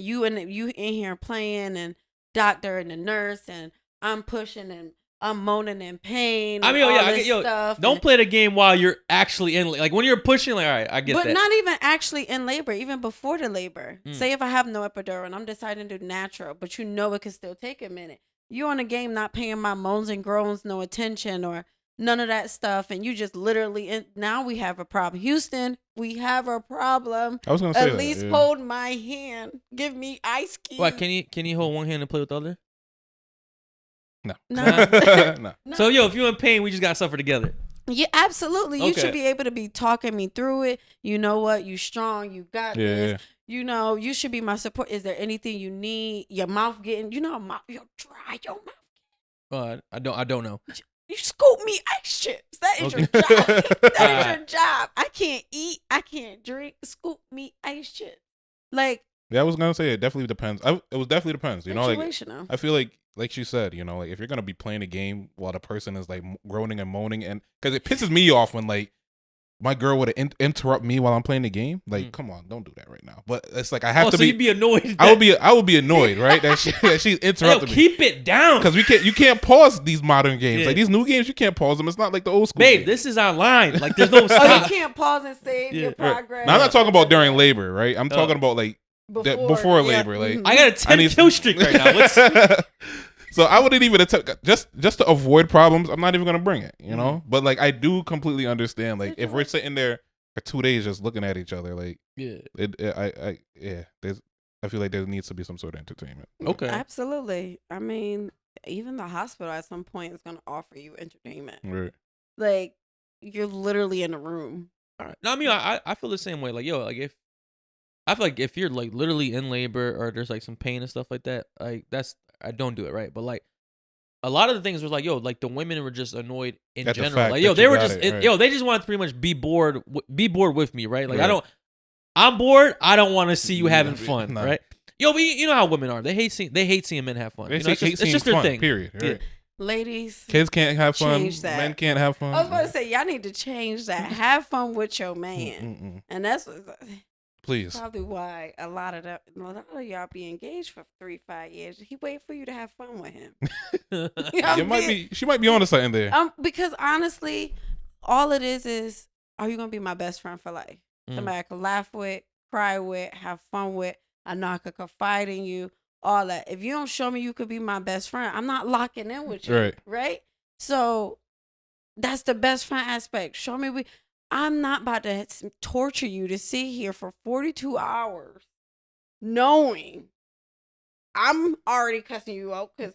Speaker 3: you in here playing and doctor and the nurse and I'm pushing and I'm moaning in pain. I mean, stuff
Speaker 1: don't play the game while you're actually in, like when you're pushing, like, all right, I get that.
Speaker 3: But not even actually in labor, even before the labor. Say if I have no epidural and I'm deciding to do natural, but you know it can still take a minute. You on a game not paying my moans and groans no attention or none of that stuff, and you just literally, now we have a problem. Houston, we have a problem.
Speaker 2: I was gonna say
Speaker 3: at least hold my hand. Give me ice cubes.
Speaker 1: What, can you hold one hand and play with the other?
Speaker 2: No.
Speaker 1: No. So if you're in pain, we just gotta suffer together.
Speaker 3: Yeah, absolutely. You should be able to be talking me through it. You know what? You strong. You got this. You know, you should be my support. Is there anything you need? Your mouth getting, you're dry. Your mouth.
Speaker 1: I don't know.
Speaker 3: You scoop me ice chips. That is your job. That is your job. I can't eat. I can't drink. Scoop me ice chips. Like.
Speaker 2: Yeah, I was gonna say it definitely depends. It definitely depends. You know, like I feel like she said, you know, like if you're gonna be playing a game while the person is like groaning and moaning, and because it pisses me off when like my girl would interrupt me while I'm playing the game. Like, come on, don't do that right now. But it's like I have to be.
Speaker 1: You'd be annoyed.
Speaker 2: I would be annoyed, right? that she's interrupting me.
Speaker 1: Keep it down,
Speaker 2: because you can't pause these modern games. Like these new games, you can't pause them. It's not like the old school.
Speaker 1: Babe,
Speaker 2: game.
Speaker 1: This is online. Like there's no stop.
Speaker 3: You can't pause and save your progress.
Speaker 2: Now, I'm not talking about during labor, right? I'm talking about like. Before labor, like
Speaker 1: I got a 10 kill streak right now.
Speaker 2: So I wouldn't even attempt just to avoid problems. I'm not even gonna bring it, you know. But like I do completely understand. Like if we're sitting there for 2 days just looking at each other, like I feel like there needs to be some sort of entertainment.
Speaker 1: Okay,
Speaker 3: absolutely. I mean, even the hospital at some point is gonna offer you entertainment.
Speaker 2: Right.
Speaker 3: Like you're literally in a room.
Speaker 1: All right. No, I mean I feel the same way. Like like I feel like if you're like literally in labor or there's like some pain and stuff like that, like I don't do it, right? But like a lot of the things was like like the women were just annoyed in general. Like they were just they just wanted to pretty much be bored with me, right? Like I'm bored. I don't want to see you having fun, right? But you know how women are. They hate seeing men have fun. It's just their thing.
Speaker 2: Period. Right?
Speaker 3: Yeah. Ladies,
Speaker 2: kids can't have fun. Men can't have fun.
Speaker 3: I was about to say y'all need to change that. Have fun with your man, and that's what.
Speaker 2: Please.
Speaker 3: Probably why a lot of y'all be engaged for 3-5 years. He wait for you to have fun with him.
Speaker 2: She might be onto something there.
Speaker 3: Because honestly, all it is are you gonna be my best friend for life? Somebody I can laugh with, cry with, have fun with. I know I could confide in you. All that. If you don't show me you could be my best friend, I'm not locking in with you. Right? So that's the best friend aspect. Show me I'm not about to torture you to sit here for 42 hours knowing I'm already cussing you out because,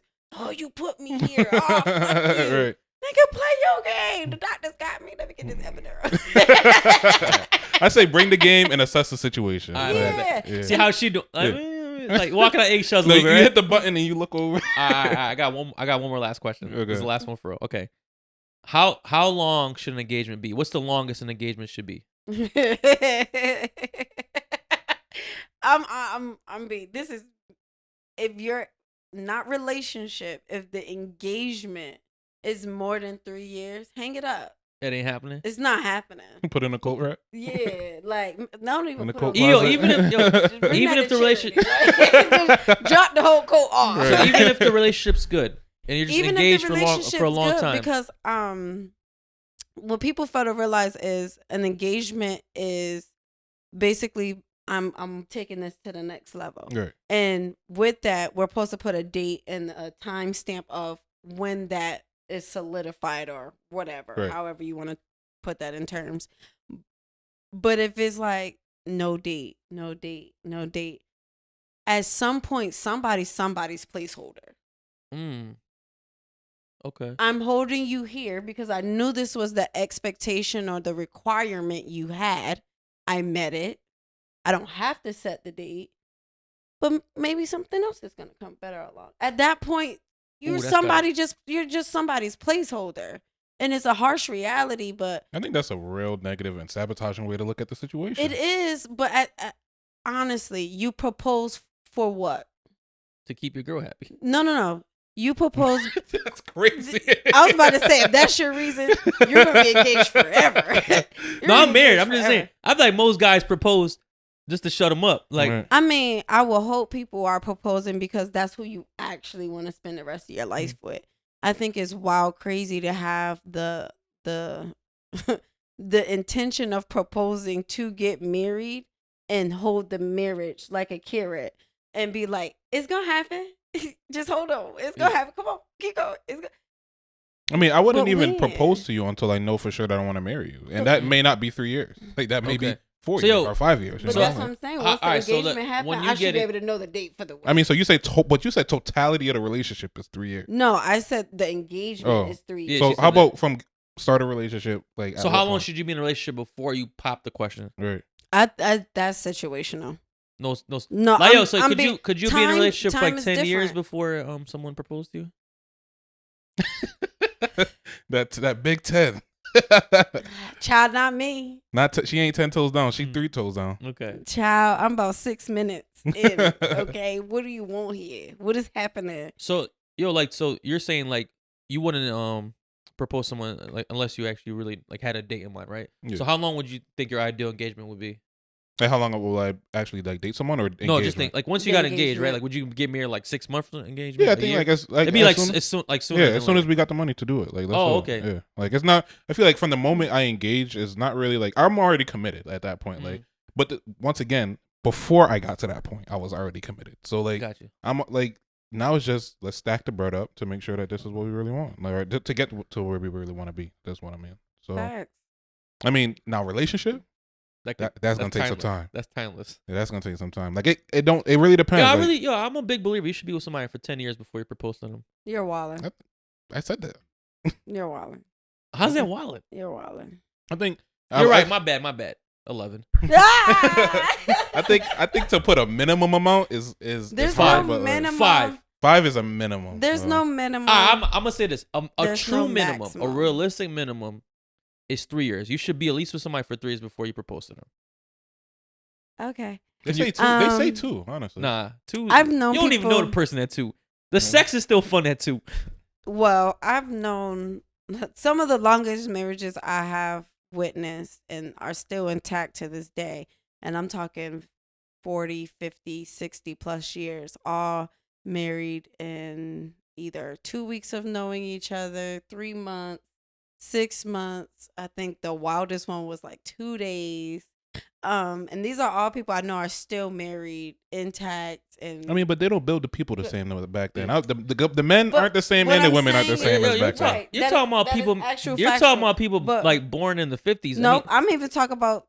Speaker 3: you put me here. Oh, fuck you. Right. Nigga, play your game. The doctor's got me. Let me get this epidural.
Speaker 2: I say bring the game and assess the situation.
Speaker 3: Yeah.
Speaker 1: See how she do? Like walking on eggshells.
Speaker 2: No,
Speaker 1: you
Speaker 2: hit the button and you look over.
Speaker 1: I got one more last question. Okay. This is the last one for real. Okay. How long should an engagement be? What's the longest an engagement should be?
Speaker 3: This is, if you're not relationship, if the engagement is more than 3 years, hang it up.
Speaker 1: It ain't happening.
Speaker 3: It's not happening.
Speaker 2: Put in a coat rack.
Speaker 3: Yeah, like don't even put
Speaker 1: even if the relationship
Speaker 3: drop the whole coat off.
Speaker 1: Right. So even if the relationship's good and you're just engaged for a long time,
Speaker 3: because what people fail to realize is an engagement is basically I'm taking this to the next level,
Speaker 2: right.
Speaker 3: And with that, we're supposed to put a date and a time stamp of when that is solidified or whatever,
Speaker 2: right.
Speaker 3: However you want to put that in terms. But if it's like no date, at some point somebody's placeholder.
Speaker 1: Okay.
Speaker 3: I'm holding you here because I knew this was the expectation or the requirement you had. I met it. I don't have to set the date, but maybe something else is going to come better along. At that point, you're just somebody's placeholder. And it's a harsh reality, but
Speaker 2: I think that's a real negative and sabotaging way to look at the situation.
Speaker 3: It is, but honestly, you propose for what?
Speaker 1: To keep your girl happy.
Speaker 3: No. You propose.
Speaker 2: That's crazy.
Speaker 3: I was about to say, if that's your reason, you're going to be engaged forever.
Speaker 1: No, I'm married. I'm just saying. I feel like most guys propose just to shut them up. Like,
Speaker 2: right.
Speaker 3: I mean, I will hope people are proposing because that's who you actually want to spend the rest of your life with. I think it's wild crazy to have the intention of proposing to get married and hold the marriage like a carrot and be like, it's going to happen. Just hold on. It's going to happen. Come on. Keep going.
Speaker 2: I mean, I wouldn't even propose to you until I know for sure that I want to marry you. And that may not be 3 years. Like, that may be 4 years or 5 years.
Speaker 3: But that's what I'm saying. Once the engagement happens, I should be able to know the date for the wedding.
Speaker 2: I mean, so you say, but you said totality of the relationship is 3 years.
Speaker 3: No, I said the engagement is 3 years.
Speaker 2: So how about from start a relationship? Like,
Speaker 1: so how long should you be in a relationship before you pop the question?
Speaker 2: Right.
Speaker 3: That's situational.
Speaker 1: No.
Speaker 3: Like,
Speaker 1: so could you be in a relationship for like 10 years before someone proposed to you?
Speaker 2: that big 10.
Speaker 3: Child, not me.
Speaker 2: She ain't 10 toes down. She 3 toes down.
Speaker 1: Okay.
Speaker 3: Child, I'm about 6 minutes in. Okay, what do you want here? What is happening?
Speaker 1: So so you're saying like you wouldn't propose someone like unless you actually really like had a date in mind, right? Yeah. So how long would you think your ideal engagement would be?
Speaker 2: Like how long will I actually like date someone or engagement?
Speaker 1: No, just think like once you got engaged, right? Like would you get married like 6 months engagement?
Speaker 2: Yeah, I think it'd be
Speaker 1: as soon
Speaker 2: as we got the money to do it. Like
Speaker 1: okay.
Speaker 2: Yeah. Like it's not. I feel like from the moment I engage is not really like I'm already committed at that point. Like, but once again, before I got to that point, I was already committed. So like,
Speaker 1: gotcha.
Speaker 2: I'm like now it's just let's stack the bread up to make sure that this is what we really want. Like to get to where we really want to be. That's what I mean. So I mean now relationship. That's gonna take some time.
Speaker 1: That's timeless.
Speaker 2: Yeah, that's gonna take some time. Like it really depends.
Speaker 1: Yeah, I'm a big believer. You should be with somebody for 10 years before you propose to them.
Speaker 3: You're wilding.
Speaker 2: I said that.
Speaker 3: You're wilding.
Speaker 1: How's that wilding?
Speaker 3: You're wilding.
Speaker 2: I think
Speaker 1: you're right. My bad. 11.
Speaker 2: I think to put a minimum amount is
Speaker 3: there's
Speaker 2: 5.
Speaker 3: No minimum.
Speaker 2: 5. 5 is a minimum.
Speaker 3: There's no minimum.
Speaker 1: I'm gonna say this: a true minimum, maximum. A realistic minimum. It's 3 years. You should be at least with somebody for 3 years before you propose to them.
Speaker 3: Okay.
Speaker 2: They say 2. They say 2. Honestly,
Speaker 1: nah. 2.
Speaker 3: I've known.
Speaker 1: You don't even know the person at 2. The sex is still fun at 2.
Speaker 3: Well, I've known some of the longest marriages I have witnessed and are still intact to this day, and I'm talking 40, 50, 60 plus years, all married in either 2 weeks of knowing each other, 3 months. 6 months. I think the wildest one was like 2 days. And these are all people I know are still married, intact, and
Speaker 2: I mean, but they don't build the people the same as back then. The men aren't the same, and the women aren't the same as back then.
Speaker 1: You're talking about people. You're talking about people like born in the 50s.
Speaker 3: No, I'm even talking about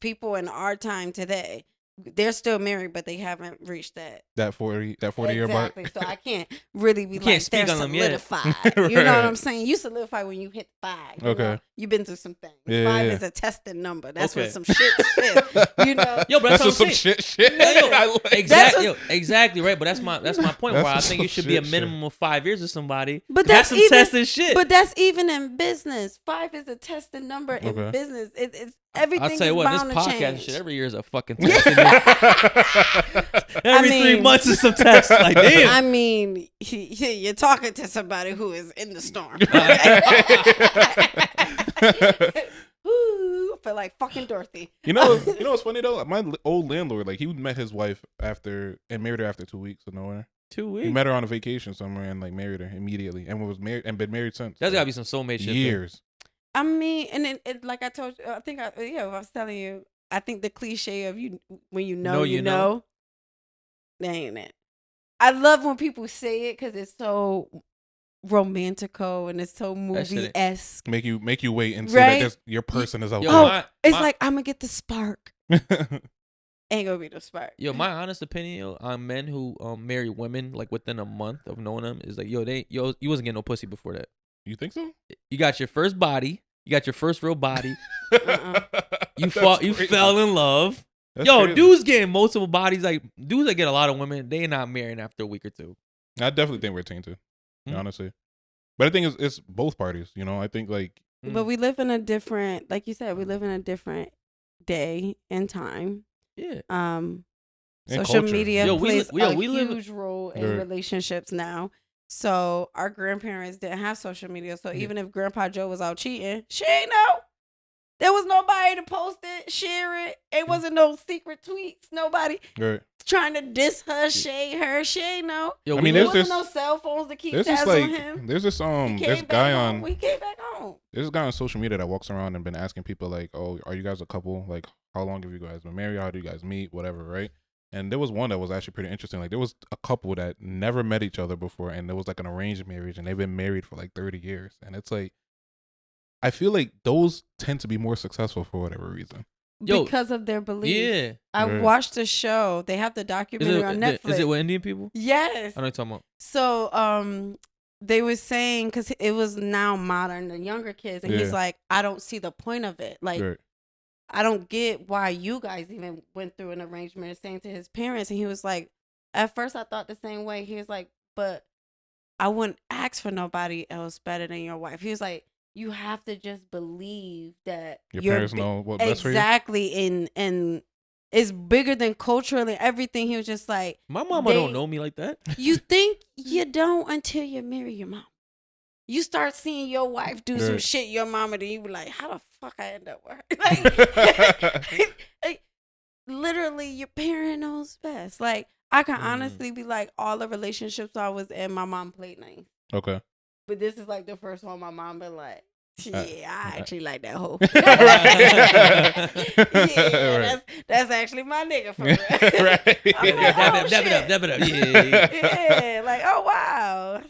Speaker 3: people in our time today. They're still married, but they haven't reached that 40
Speaker 2: year mark.
Speaker 3: Exactly. So I can't really be like they're solidified.
Speaker 2: Right.
Speaker 3: You know what I'm saying? You solidify when you hit 5.
Speaker 2: Okay.
Speaker 3: You've been through some things.
Speaker 2: Yeah,
Speaker 3: 5 is a testing number. That's when some shit. You know.
Speaker 1: Yo, but that's
Speaker 2: some shit.
Speaker 1: Exactly right. But that's my point. Where I think you should be a minimum of 5 years with somebody.
Speaker 3: But that's
Speaker 1: some
Speaker 3: even
Speaker 1: testing shit.
Speaker 3: But that's even in business. 5 is a testing number in business. It's everything.
Speaker 1: I'll tell you what, this podcast shit every year is a fucking test. Every 3 months is some test. Like, damn.
Speaker 3: I mean, you're talking to somebody who is in the storm. Ooh, I feel like fucking Dorothy.
Speaker 2: You know what's funny though? My old landlord, like, he met his wife and married her after 2 weeks of nowhere.
Speaker 1: 2 weeks.
Speaker 2: He met her on a vacation somewhere and like married her immediately, and was married and been married since.
Speaker 1: That's gotta be some soulmate shit.
Speaker 2: Years.
Speaker 3: I mean, and it like I told you, I was telling you, I think the cliche of when you know, that ain't it. I love when people say it because it's so romantico and it's so movie-esque.
Speaker 2: Make you wait and say that your person is out there.
Speaker 3: It's like, I'm gonna get the spark. Ain't gonna be the spark.
Speaker 1: Yo, my honest opinion on men who marry women like within a month of knowing them is like, you wasn't getting no pussy before that.
Speaker 2: You think so?
Speaker 1: You got your first body. You got your first real body. You fell in love. That's crazy. Dudes getting multiple bodies. Like, dudes that get a lot of women, they not marrying after a week or two.
Speaker 2: I definitely think we're tainted, honestly. But I think it's both parties. You know, I think like.
Speaker 3: But we live in a different, like you said, we live in a different day and time.
Speaker 1: Yeah.
Speaker 3: Social media plays a huge role in relationships now. So our grandparents didn't have social media. So even if Grandpa Joe was out cheating, she ain't know. There was nobody to post it, share it. It wasn't no secret tweets. Nobody trying to diss her, shade her. She ain't know.
Speaker 2: I mean, there
Speaker 3: wasn't no cell phones to keep tabs on him.
Speaker 2: There's this guy on.
Speaker 3: We came back home.
Speaker 2: There's a guy on social media that walks around and been asking people like, "Oh, are you guys a couple? Like, how long have you guys been married? How do you guys meet? Whatever, right?" And there was one that was actually pretty interesting. Like, there was a couple that never met each other before, and there was like an arranged marriage, and they've been married for like 30 years. And it's like, I feel like those tend to be more successful for whatever reason.
Speaker 3: Because of their beliefs.
Speaker 1: Yeah.
Speaker 3: I watched the show. They have the documentary on Netflix.
Speaker 1: Is it with Indian people?
Speaker 3: Yes.
Speaker 1: I know what you're talking about.
Speaker 3: So, they were saying, because it was now modern, the younger kids, and he's like, I don't see the point of it. Like, I don't get why you guys even went through an arrangement, saying to his parents. And he was like, at first I thought the same way. He was like, but I wouldn't ask for nobody else better than your wife. He was like, you have to just believe that
Speaker 2: your parents know what's best for you.
Speaker 3: Exactly. And it's bigger than culturally everything. He was just like,
Speaker 1: my mama don't know me like that.
Speaker 3: You think you don't until you marry your mom. You start seeing your wife do some shit your mama do, you be like, how the fuck I end up with her? Like, literally, your parent knows best. Like, I can honestly be like, all the relationships I was in, my mom played nice.
Speaker 2: Okay.
Speaker 3: But this is like the first one my mom been like, I actually like that hoe. That's actually my nigga for real.
Speaker 1: Dab it up.
Speaker 3: Yeah, like, oh wow.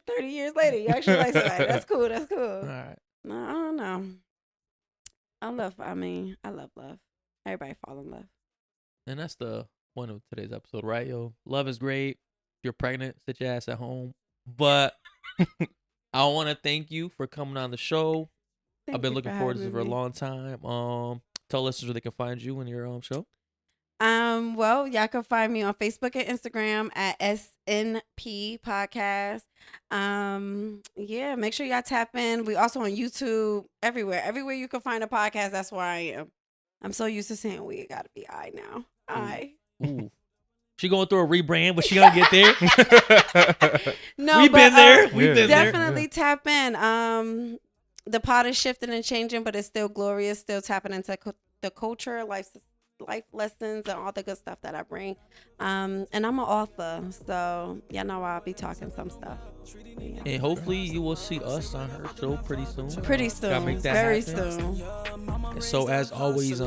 Speaker 3: 30 years later, you actually like somebody. That's cool. All
Speaker 1: right.
Speaker 3: No, I don't know. I love love. Everybody fall in love.
Speaker 1: And that's the point of today's episode, right? Yo, love is great. If you're pregnant, sit your ass at home. But I want to thank you for coming on the show. I've been looking forward to this for a long time. Tell listeners where they can find you and your show.
Speaker 3: Well, y'all can find me on Facebook and Instagram at SNP podcast. Yeah, make sure y'all tap in. We also on YouTube, everywhere you can find a podcast. That's where I am. I'm so used to saying we gotta be I now.
Speaker 1: Ooh. She going through a rebrand, but she gonna get there.
Speaker 3: No,
Speaker 1: we've been there. We've been
Speaker 3: definitely
Speaker 1: there.
Speaker 3: Tap in. The pod is shifting and changing, but it's still glorious. Still tapping into the culture, life lessons and all the good stuff that I bring. And I'm an author, so y'all know I'll be talking some stuff. Yeah.
Speaker 1: And hopefully you will see us on her show pretty soon.
Speaker 3: Pretty soon. Make that very happen. Soon.
Speaker 1: And so as always,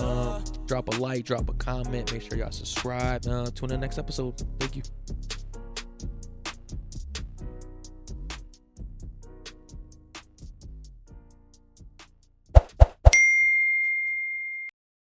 Speaker 1: drop a like, drop a comment. Make sure y'all subscribe. Tune in the next episode. Thank you.